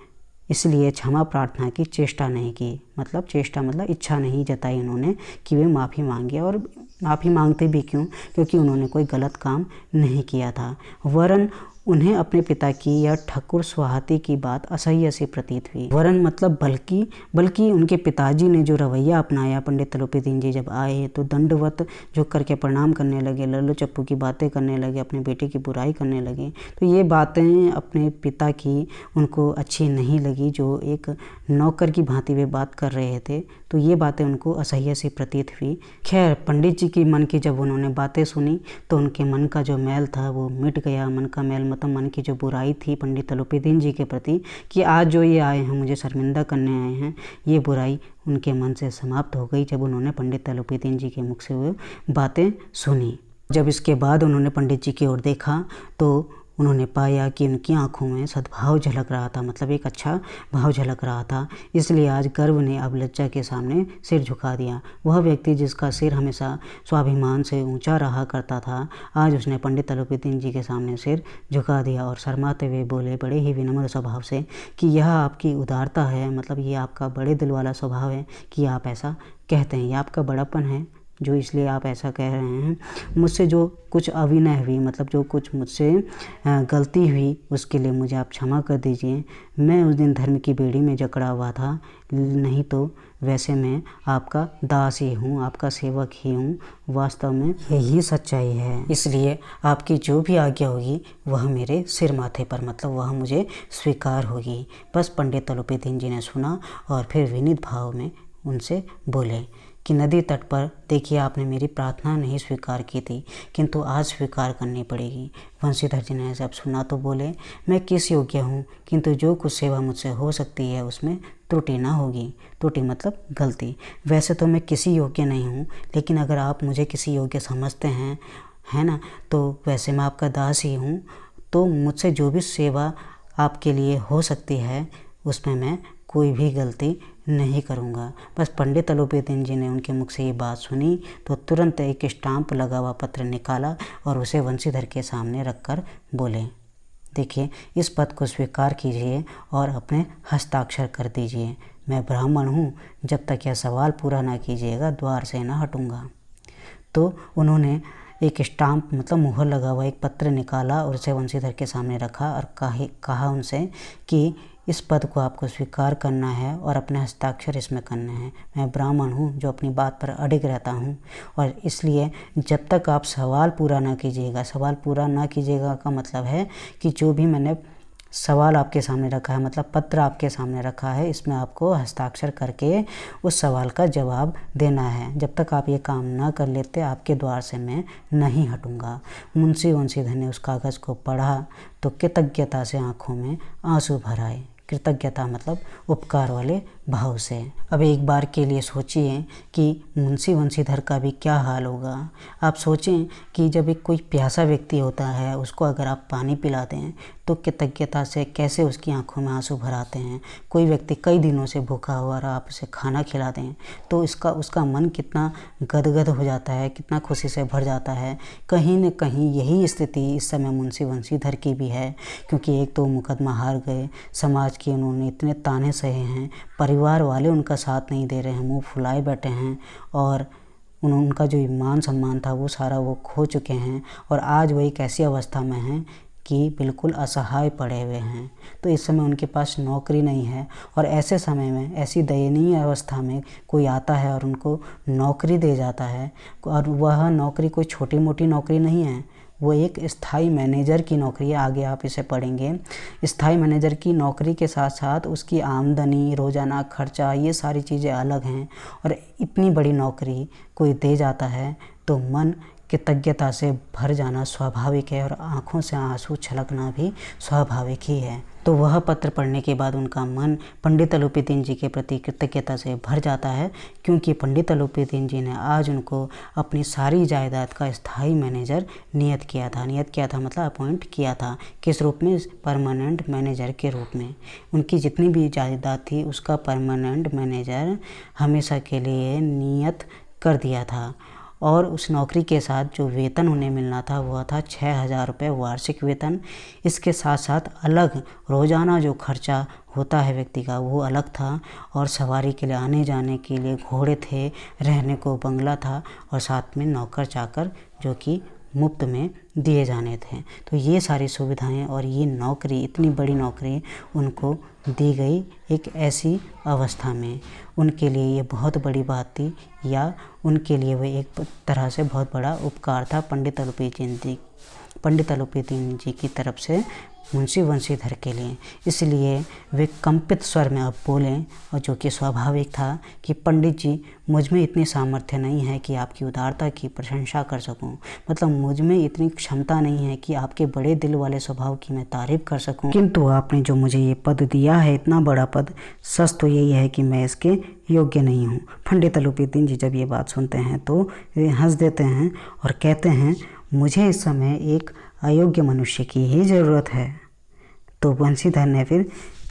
इसलिए क्षमा प्रार्थना की चेष्टा नहीं की। मतलब चेष्टा मतलब इच्छा नहीं जताई उन्होंने कि वे माफ़ी मांगे, और माफ़ी मांगते भी क्यों, क्योंकि उन्होंने कोई गलत काम नहीं किया था। वरन उन्हें अपने पिता की या ठाकुर स्वाहाती की बात असह्य सी प्रतीत हुई। वरन मतलब बल्कि उनके पिताजी ने जो रवैया अपनाया, पंडित तलोपीदीन जी जब आए तो दंडवत झुक करके प्रणाम करने लगे, लल्लो चप्पू की बातें करने लगे, अपने बेटे की बुराई करने लगे, तो ये बातें अपने पिता की उनको अच्छी नहीं लगी। जो एक नौकर की भांति वे बात कर रहे थे, तो ये बातें उनको असह्य सी प्रतीत हुई। खैर पंडित जी की मन की जब उन्होंने बातें सुनी तो उनके मन का जो मैल था वो मिट गया। मन का मैल मतलब मन की जो बुराई थी पंडित तलोपीदीन जी के प्रति कि आज जो ये आए हैं मुझे शर्मिंदा करने आए हैं, ये बुराई उनके मन से समाप्त हो गई जब उन्होंने पंडित तलोपीदीन जी के मुख से वो बातें सुनी। जब इसके बाद उन्होंने पंडित जी की ओर देखा तो उन्होंने पाया कि उनकी आंखों में सद्भाव झलक रहा था, मतलब एक अच्छा भाव झलक रहा था। इसलिए आज गर्व ने अब लज्जा के सामने सिर झुका दिया। वह व्यक्ति जिसका सिर हमेशा स्वाभिमान से ऊंचा रहा करता था, आज उसने पंडित तलोपीदीन जी के सामने सिर झुका दिया और शर्माते हुए बोले बड़े ही विनम्र स्वभाव से कि यह आपकी उदारता है, मतलब ये आपका बड़े दिल वाला स्वभाव है कि आप ऐसा कहते हैं, यह आपका बड़ापन है जो इसलिए आप ऐसा कह रहे हैं। मुझसे जो कुछ अविनय हुई, मतलब जो कुछ मुझसे गलती हुई, उसके लिए मुझे आप क्षमा कर दीजिए। मैं उस दिन धर्म की बेड़ी में जकड़ा हुआ था, नहीं तो वैसे मैं आपका दास ही हूँ, आपका सेवक ही हूँ। वास्तव में यही सच्चाई है, इसलिए आपकी जो भी आज्ञा होगी वह मेरे सिर माथे पर, मतलब वह मुझे स्वीकार होगी। बस पंडित तलोपीदीन जी ने सुना और फिर विनीत भाव में उनसे बोले कि नदी तट पर देखिए आपने मेरी प्रार्थना नहीं स्वीकार की थी, किंतु आज स्वीकार करनी पड़ेगी। वंशीधर जी ने जब सुना तो बोले, मैं किस योग्य हूँ, किंतु जो कुछ सेवा मुझसे हो सकती है उसमें त्रुटि ना होगी। त्रुटि मतलब गलती। वैसे तो मैं किसी योग्य नहीं हूँ, लेकिन अगर आप मुझे किसी योग्य समझते हैं, है ना, तो वैसे मैं आपका दास ही हूँ। तो मुझसे जो भी सेवा आपके लिए हो सकती है उसमें मैं कोई भी गलती नहीं करूँगा। बस पंडित अलोपीदीन जी ने उनके मुख से ये बात सुनी तो तुरंत एक स्टाम्प लगा हुआ पत्र निकाला और उसे वंशीधर के सामने रखकर बोले, देखिए इस पद को स्वीकार कीजिए और अपने हस्ताक्षर कर दीजिए। मैं ब्राह्मण हूँ, जब तक यह सवाल पूरा ना कीजिएगा द्वार से ना हटूँगा। तो उन्होंने एक स्टाम्प मतलब मुहर लगा हुआ एक पत्र निकाला और उसे वंशीधर के सामने रखा और कहा उनसे कि इस पद को आपको स्वीकार करना है और अपने हस्ताक्षर इसमें करने हैं। मैं ब्राह्मण हूँ जो अपनी बात पर अडिग रहता हूँ, और इसलिए जब तक आप सवाल पूरा ना कीजिएगा, सवाल पूरा ना कीजिएगा का मतलब है कि जो भी मैंने सवाल आपके सामने रखा है, मतलब पत्र आपके सामने रखा है, इसमें आपको हस्ताक्षर करके उस सवाल का जवाब देना है। जब तक आप ये काम ना कर लेते आपके द्वार से मैं नहीं हटूँगा। मुंशी वंशीधर ने उस कागज़ को पढ़ा तो कृतज्ञता से आंखों में आंसू भर आए। कृतज्ञता मतलब उपकार वाले भाव से। अब एक बार के लिए सोचिए कि मुंशी वंशीधर का भी क्या हाल होगा। आप सोचें कि जब एक कोई प्यासा व्यक्ति होता है उसको अगर आप पानी पिलाते हैं तो कृतज्ञता से कैसे उसकी आंखों में आंसू भर आते हैं। कोई व्यक्ति कई दिनों से भूखा हुआ और आप उसे खाना खिलाते हैं तो उसका मन कितना गदगद हो जाता है, कितना खुशी से भर जाता है। कहीं न कहीं यही स्थिति इस समय मुंशी वंशीधर की भी है, क्योंकि एक तो मुकदमा हार गए, समाज के उन्होंने इतने ताने सहे हैं, परिवार वाले उनका साथ नहीं दे रहे हैं, मुंह फुलाए बैठे हैं, और उनका जो मान सम्मान था वो सारा वो खो चुके हैं, और आज वो एक ऐसी अवस्था में हैं कि बिल्कुल असहाय पड़े हुए हैं। तो इस समय उनके पास नौकरी नहीं है, और ऐसे समय में ऐसी दयनीय अवस्था में कोई आता है और उनको नौकरी दे जाता है, और वह नौकरी कोई छोटी मोटी नौकरी नहीं है, वो एक स्थाई मैनेजर की नौकरी है। आगे आप इसे पढ़ेंगे। स्थाई मैनेजर की नौकरी के साथ साथ उसकी आमदनी, रोज़ाना खर्चा, ये सारी चीज़ें अलग हैं, और इतनी बड़ी नौकरी कोई दे जाता है तो मन कृतज्ञता से भर जाना स्वाभाविक है, और आँखों से आंसू छलकना भी स्वाभाविक ही है। तो वह पत्र पढ़ने के बाद उनका मन पंडित अलोपीदीन जी के प्रति कृतज्ञता से भर जाता है, क्योंकि पंडित अलोपीदीन जी ने आज उनको अपनी सारी जायदाद का स्थायी मैनेजर नियत किया था। नियत किया था मतलब अपॉइंट किया था। किस रूप में? परमानेंट मैनेजर के रूप में। उनकी जितनी भी जायदाद थी उसका परमानेंट मैनेजर हमेशा के लिए नियत कर दिया था, और उस नौकरी के साथ जो वेतन उन्हें मिलना था वह था 6,000 रुपये वार्षिक वेतन। इसके साथ साथ अलग रोज़ाना जो खर्चा होता है व्यक्ति का वो अलग था, और सवारी के लिए आने जाने के लिए घोड़े थे, रहने को बंगला था, और साथ में नौकर चाकर जो कि मुफ्त में दिए जाने थे। तो ये सारी सुविधाएं और ये नौकरी, इतनी बड़ी नौकरी उनको दी गई एक ऐसी अवस्था में। उनके लिए ये बहुत बड़ी बात थी, या उनके लिए वह एक तरह से बहुत बड़ा उपकार था पंडित अलोपीदीन जी की तरफ से मुंशी वंशीधर के लिए। इसलिए वे कंपित स्वर में अब बोले, और जो कि स्वाभाविक था, कि पंडित जी मुझ में इतनी सामर्थ्य नहीं है कि आपकी उदारता की प्रशंसा कर सकूं, मतलब मुझ में इतनी क्षमता नहीं है कि आपके बड़े दिल वाले स्वभाव की मैं तारीफ़ कर सकूं, किंतु आपने जो मुझे ये पद दिया है, इतना बड़ा पद, सच तो यही है कि मैं इसके योग्य नहीं हूँ। पंडित अलोपीदीन जी जब ये बात सुनते हैं तो वे हंस देते हैं और कहते हैं, मुझे इस समय एक अयोग्य मनुष्य की ही ज़रूरत है। तो वंशीधर ने फिर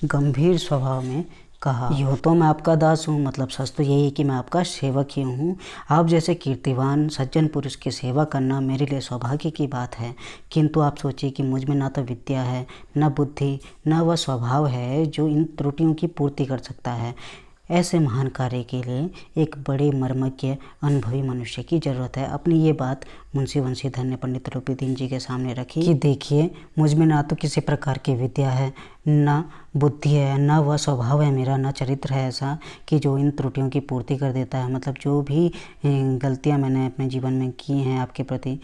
गंभीर स्वभाव में कहा, यूँ तो मैं आपका दास हूँ, मतलब सच तो यही है कि मैं आपका सेवक ही हूँ। आप जैसे कीर्तिवान सज्जन पुरुष की सेवा करना मेरे लिए सौभाग्य की बात है, किंतु आप सोचिए कि मुझ में ना तो विद्या है, न बुद्धि, न वह स्वभाव है जो इन त्रुटियों की पूर्ति कर सकता है। ऐसे महान कार्य के लिए एक बड़े मर्मज्ञ अनुभवी मनुष्य की ज़रूरत है। अपनी ये बात मुंशी वंशीधर ने पंडित अलोपीदीन जी के सामने रखी कि देखिए, मुझ में ना तो किसी प्रकार की विद्या है, ना बुद्धि है, ना वह स्वभाव है मेरा, ना चरित्र है ऐसा कि जो इन त्रुटियों की पूर्ति कर देता है। मतलब जो भी गलतियाँ मैंने अपने जीवन में की हैं आपके प्रति,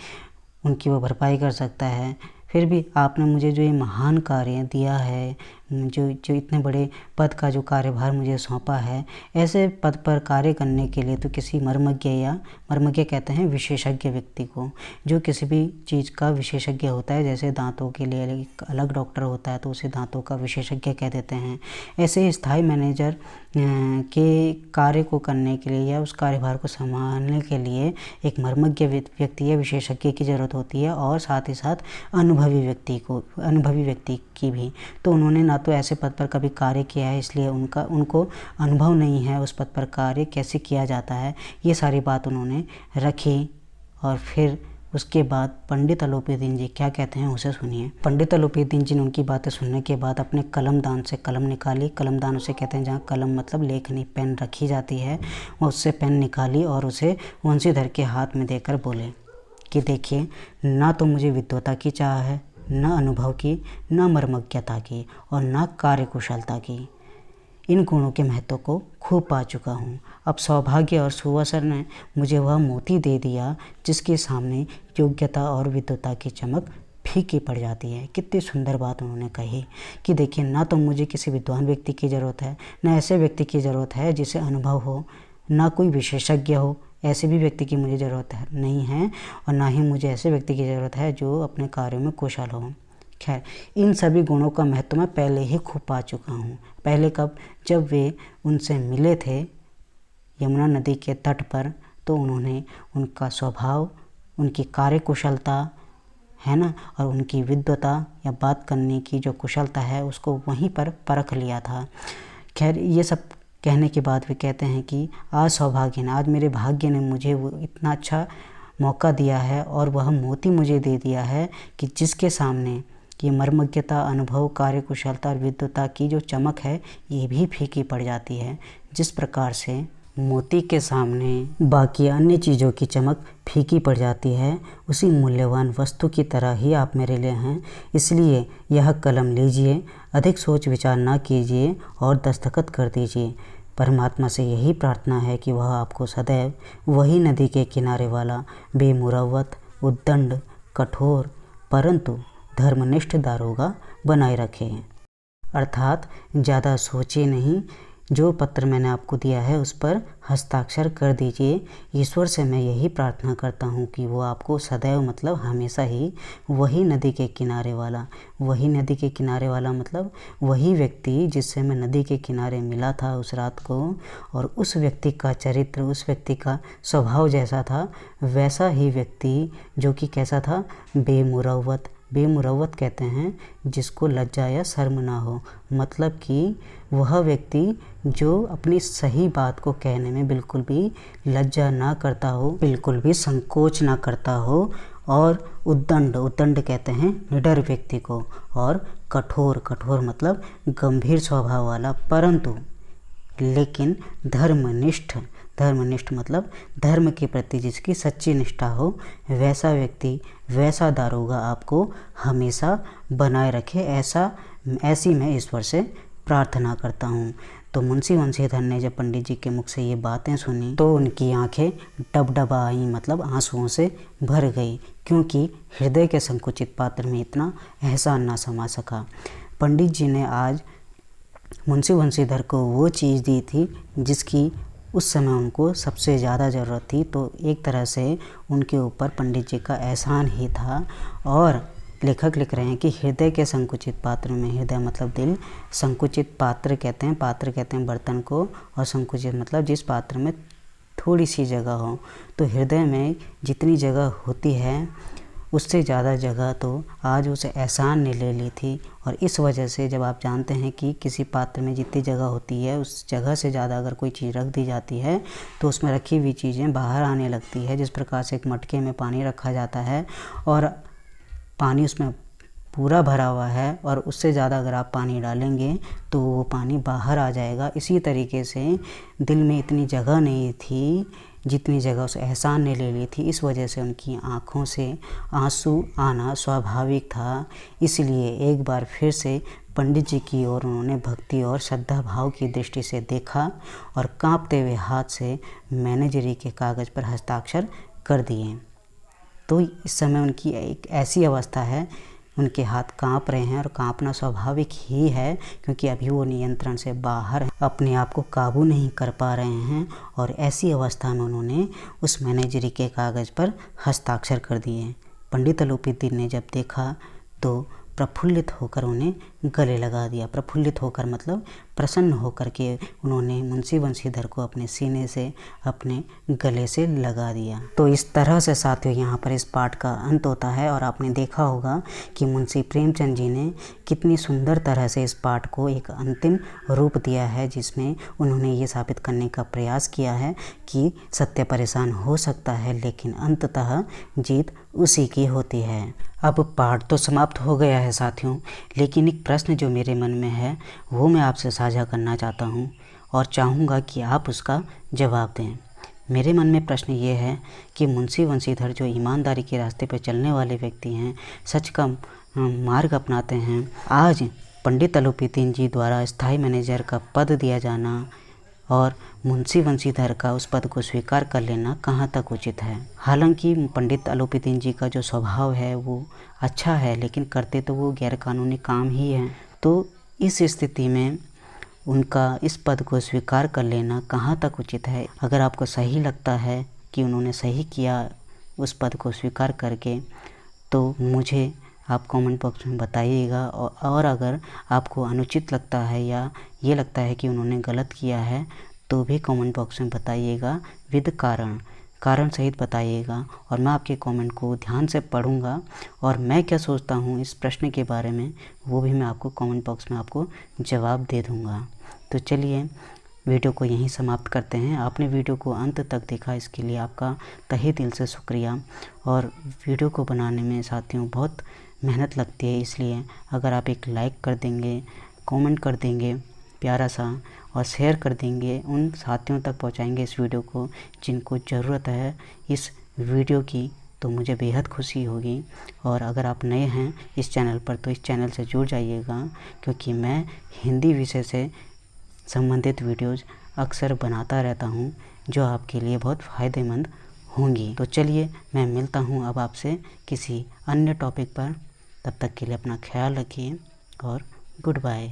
उनकी वो भरपाई कर सकता है। फिर भी आपने मुझे जो ये महान कार्य दिया है, जो इतने बड़े पद का जो कार्यभार मुझे सौंपा है, ऐसे पद पर कार्य करने के लिए तो किसी मर्मज्ञ कहते हैं विशेषज्ञ व्यक्ति को, जो किसी भी चीज़ का विशेषज्ञ होता है। जैसे दांतों के लिए एक अलग डॉक्टर होता है तो उसे दांतों का विशेषज्ञ कह देते हैं। ऐसे स्थायी मैनेजर के कार्य को करने के लिए या उस कार्यभार को संभालने के लिए एक मर्मज्ञ व्यक्ति या विशेषज्ञ की ज़रूरत होती है, और साथ ही साथ अनुभवी व्यक्ति की भी। तो उन्होंने ना तो ऐसे पद पर कभी कार्य किया है, इसलिए उनको अनुभव नहीं है उस पद पर कार्य कैसे किया जाता है। ये सारी बात उन्होंने रखी। और फिर उसके बाद पंडित अलोपीदीन जी क्या कहते हैं उसे सुनिए। पंडित अलोपीदीन जी ने उनकी बातें सुनने के बाद अपने कलमदान से कलम निकाली। कलमदान उसे कहते हैं जहाँ कलम मतलब लेखनी पेन रखी जाती है, वो उससे पेन निकाली और उसे वंशीधर के हाथ में देकर बोले कि देखिए, ना तो मुझे विद्वता की चाह है, न अनुभव की, न मर्मज्ञता की, और न कार्यकुशलता की। इन गुणों के महत्व को खूब पा चुका हूँ। अब सौभाग्य और सुअवसर ने मुझे वह मोती दे दिया जिसके सामने योग्यता और विद्वता की चमक फीकी पड़ जाती है। कितनी सुंदर बात उन्होंने कही कि देखिए, ना तो मुझे किसी विद्वान व्यक्ति की ज़रूरत है, न ऐसे व्यक्ति की ज़रूरत है जिसे अनुभव हो, ना कोई विशेषज्ञ हो, ऐसे भी व्यक्ति की मुझे ज़रूरत नहीं है, और ना ही मुझे ऐसे व्यक्ति की ज़रूरत है जो अपने कार्यों में कुशल हो। खैर, इन सभी गुणों का महत्व मैं पहले ही खूब पा चुका हूँ। पहले कब? जब वे उनसे मिले थे यमुना नदी के तट पर, तो उन्होंने उनका स्वभाव, उनकी कार्यकुशलता है ना, और उनकी विद्वता या बात करने की जो कुशलता है उसको वहीं पर परख लिया था। खैर, ये सब कहने के बाद वे कहते हैं कि आज सौभाग्य ने, आज मेरे भाग्य ने मुझे वो इतना अच्छा मौका दिया है और वह मोती मुझे दे दिया है कि जिसके सामने ये मर्मज्ञता, अनुभव, कार्यकुशलता और विद्वता की जो चमक है ये भी फीकी पड़ जाती है। जिस प्रकार से मोती के सामने बाकी अन्य चीज़ों की चमक फीकी पड़ जाती है, उसी मूल्यवान वस्तु की तरह ही आप मेरे लिए हैं। इसलिए यह कलम लीजिए, अधिक सोच विचार ना कीजिए और दस्तखत कर दीजिए। परमात्मा से यही प्रार्थना है कि वह आपको सदैव वही नदी के किनारे वाला बेमुरव्वत, उद्दंड, कठोर परंतु धर्मनिष्ठ दारोगा बनाए रखे। अर्थात ज़्यादा सोचे नहीं, जो पत्र मैंने आपको दिया है उस पर हस्ताक्षर कर दीजिए। ईश्वर से मैं यही प्रार्थना करता हूँ कि वो आपको सदैव मतलब हमेशा ही वही नदी के किनारे वाला मतलब वही व्यक्ति जिससे मैं नदी के किनारे मिला था उस रात को, और उस व्यक्ति का चरित्र, उस व्यक्ति का स्वभाव जैसा था वैसा ही व्यक्ति, जो कि कैसा था, बेमुरव्वत कहते हैं जिसको लज्जा या शर्म ना हो। मतलब कि वह व्यक्ति जो अपनी सही बात को कहने में बिल्कुल भी लज्जा ना करता हो, बिल्कुल भी संकोच ना करता हो। और उद्दंड कहते हैं निडर व्यक्ति को, और कठोर मतलब गंभीर स्वभाव वाला, परंतु लेकिन धर्मनिष्ठ मतलब धर्म के प्रति जिसकी सच्ची निष्ठा हो, वैसा व्यक्ति, वैसा दारोगा आपको हमेशा बनाए रखे। ऐसी मैं ईश्वर से प्रार्थना करता हूँ। तो मुंशी वंशीधर ने जब पंडित जी के मुख से ये बातें सुनी तो उनकी आंखें डबडबा आईं, मतलब आंसुओं से भर गई, क्योंकि हृदय के संकुचित पात्र में इतना एहसान ना समा सका। पंडित जी ने आज मुंशी वंशीधर को वो चीज़ दी थी जिसकी उस समय उनको सबसे ज़्यादा ज़रूरत थी। तो एक तरह से उनके ऊपर पंडित जी का एहसान ही था। और लेखक लिख रहे हैं कि हृदय के संकुचित पात्र में, हृदय मतलब दिल, संकुचित पात्र कहते हैं बर्तन को, और संकुचित मतलब जिस पात्र में थोड़ी सी जगह हो। तो हृदय में जितनी जगह होती है उससे ज़्यादा जगह तो आज उस एहसान ने ले ली थी। और इस वजह से जब आप जानते हैं कि किसी पात्र में जितनी जगह होती है उस जगह से ज़्यादा अगर कोई चीज़ रख दी जाती है तो उसमें रखी हुई चीज़ें बाहर आने लगती है। जिस प्रकार से एक मटके में पानी रखा जाता है और पानी उसमें पूरा भरा हुआ है और उससे ज़्यादा अगर आप पानी डालेंगे तो वो पानी बाहर आ जाएगा। इसी तरीके से दिल में इतनी जगह नहीं थी जितनी जगह उस एहसान ने ले ली थी। इस वजह से उनकी आँखों से आंसू आना स्वाभाविक था। इसलिए एक बार फिर से पंडित जी की ओर उन्होंने भक्ति और श्रद्धा भाव की दृष्टि से देखा और कांपते हुए हाथ से मैनेजरी के कागज़ पर हस्ताक्षर कर दिए। तो इस समय उनकी एक ऐसी अवस्था है उनके हाथ कांप रहे हैं और कांपना स्वाभाविक ही है, क्योंकि अभी वो नियंत्रण से बाहर अपने आप को काबू नहीं कर पा रहे हैं। और ऐसी अवस्था में उन्होंने उस मैनेजरी के कागज़ पर हस्ताक्षर कर दिए। पंडित अलोपीदीन ने जब देखा तो प्रफुल्लित होकर उन्हें गले लगा दिया। प्रफुल्लित होकर मतलब प्रसन्न होकर के उन्होंने मुंशी बंशीधर को अपने सीने से, अपने गले से लगा दिया। तो इस तरह से साथियों यहाँ पर इस पाठ का अंत होता है। और आपने देखा होगा कि मुंशी प्रेमचंद जी ने कितनी सुंदर तरह से इस पाठ को एक अंतिम रूप दिया है, जिसमें उन्होंने ये साबित करने का प्रयास किया है कि सत्य परेशान हो सकता है, लेकिन अंततः जीत उसी की होती है। अब पाठ तो समाप्त हो गया है साथियों, लेकिन एक प्रश्न जो मेरे मन में है वो मैं आपसे साझा करना चाहता हूँ और चाहूँगा कि आप उसका जवाब दें। मेरे मन में प्रश्न ये है कि मुंशी बंशीधर जो ईमानदारी के रास्ते पर चलने वाले व्यक्ति हैं, सच का मार्ग अपनाते हैं, आज पंडित अलोपीदीन जी द्वारा स्थायी मैनेजर का पद दिया जाना और मुंशी बंशीधर का उस पद को स्वीकार कर लेना कहाँ तक उचित है। हालांकि पंडित अलोपीदीन जी का जो स्वभाव है वो अच्छा है, लेकिन करते तो वो गैरकानूनी काम ही है। तो इस स्थिति में उनका इस पद को स्वीकार कर लेना कहाँ तक उचित है। अगर आपको सही लगता है कि उन्होंने सही किया उस पद को स्वीकार करके, तो मुझे आप कमेंट बॉक्स में बताइएगा। और अगर आपको अनुचित लगता है या ये लगता है कि उन्होंने गलत किया है, तो भी कमेंट बॉक्स में बताइएगा विद कारण सहित बताइएगा। और मैं आपके कमेंट को ध्यान से पढ़ूंगा और मैं क्या सोचता हूँ इस प्रश्न के बारे में वो भी मैं आपको कमेंट बॉक्स में आपको जवाब दे दूँगा। तो चलिए वीडियो को यहीं समाप्त करते हैं। आपने वीडियो को अंत तक देखा, इसके लिए आपका तहे दिल से शुक्रिया। और वीडियो को बनाने में साथियों बहुत मेहनत लगती है, इसलिए अगर आप एक लाइक कर देंगे, कमेंट कर देंगे प्यारा सा और शेयर कर देंगे, उन साथियों तक पहुंचाएंगे इस वीडियो को जिनको ज़रूरत है इस वीडियो की, तो मुझे बेहद खुशी होगी। और अगर आप नए हैं इस चैनल पर तो इस चैनल से जुड़ जाइएगा, क्योंकि मैं हिंदी विषय से संबंधित वीडियोज़ अक्सर बनाता रहता हूँ जो आपके लिए बहुत फ़ायदेमंद होंगी। तो चलिए मैं मिलता हूँ अब आपसे किसी अन्य टॉपिक पर। तब तक के लिए अपना ख्याल रखिए और गुड बाय।